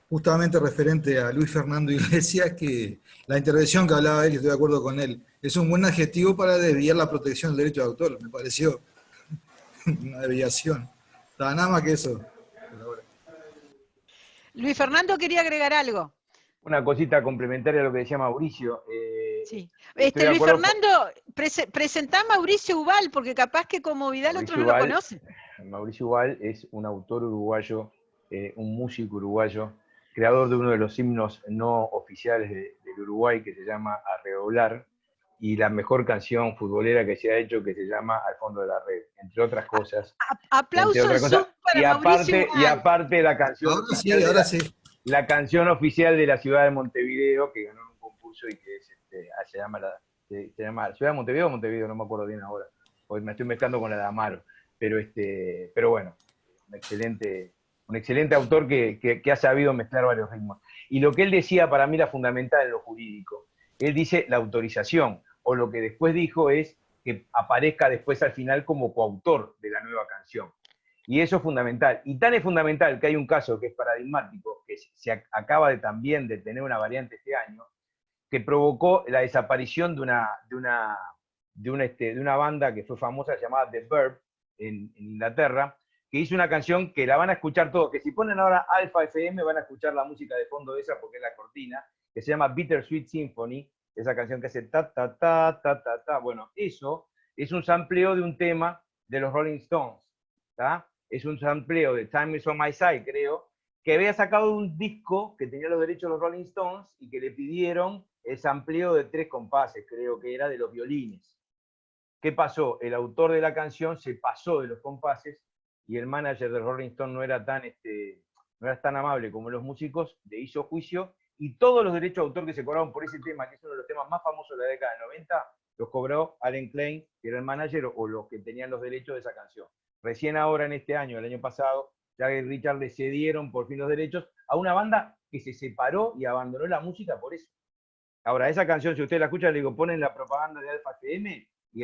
justamente referente a Luis Fernando Iglesias, que la intervención que hablaba él, y estoy de acuerdo con él, es un buen adjetivo para desviar la protección del derecho de autor, me pareció una desviación. Nada más que eso. Luis Fernando quería agregar algo. Una cosita complementaria a lo que decía Mauricio. Sí. Estoy de Luis acuerdo Fernando, presentá a Mauricio Ubal, porque capaz que como Vidal Mauricio otros no lo Ubal, conocen. Mauricio Ubal es un autor uruguayo, un músico uruguayo, creador de uno de los himnos no oficiales del Uruguay, que se llama A Redoblar, y la mejor canción futbolera que se ha hecho, que se llama Al Fondo de la Red, entre otras cosas. Aplauso en Zoom para Mauricio Ubal. Y aparte la canción Ahora oficial sí, ahora sí. la canción oficial de la ciudad de Montevideo, que ganó un concurso y que es, se llama Ciudad de Montevideo o Montevideo, no me acuerdo bien ahora. Hoy me estoy mezclando con la de Amaro. Pero bueno, un excelente autor que ha sabido mezclar varios ritmos. Y lo que él decía para mí era fundamental en lo jurídico. Él dice la autorización, o lo que después dijo es que aparezca después al final como coautor de la nueva canción. Y eso es fundamental. Y tan es fundamental que hay un caso que es paradigmático, que se acaba también de tener una variante este año, que provocó la desaparición de una banda que fue famosa llamada The Verb en Inglaterra, que hizo una canción que la van a escuchar todos, que si ponen ahora Alpha FM van a escuchar la música de fondo de esa porque es la cortina, que se llama Bittersweet Symphony, esa canción que hace ta, ta, ta, ta, ta, ta. Bueno, eso es un sampleo de un tema de los Rolling Stones, ¿tá? Es un sampleo de Time Is On My Side, creo, que había sacado un disco que tenía los derechos de los Rolling Stones y que le pidieron el sampleo de 3 compases, creo que era de los violines. ¿Qué pasó? El autor de la canción se pasó de los compases y el manager de Rolling Stone no era tan amable como los músicos, le hizo juicio y todos los derechos de autor que se cobraron por ese tema, que es uno de los temas más famosos de la década del 90, los cobró Allen Klein, que era el manager o los que tenían los derechos de esa canción. Recién ahora, en este año, el año pasado, Jagger y Richard le cedieron por fin los derechos a una banda que se separó y abandonó la música por eso. Ahora, esa canción, si usted la escucha, le digo, ponen la propaganda de Alpha FM y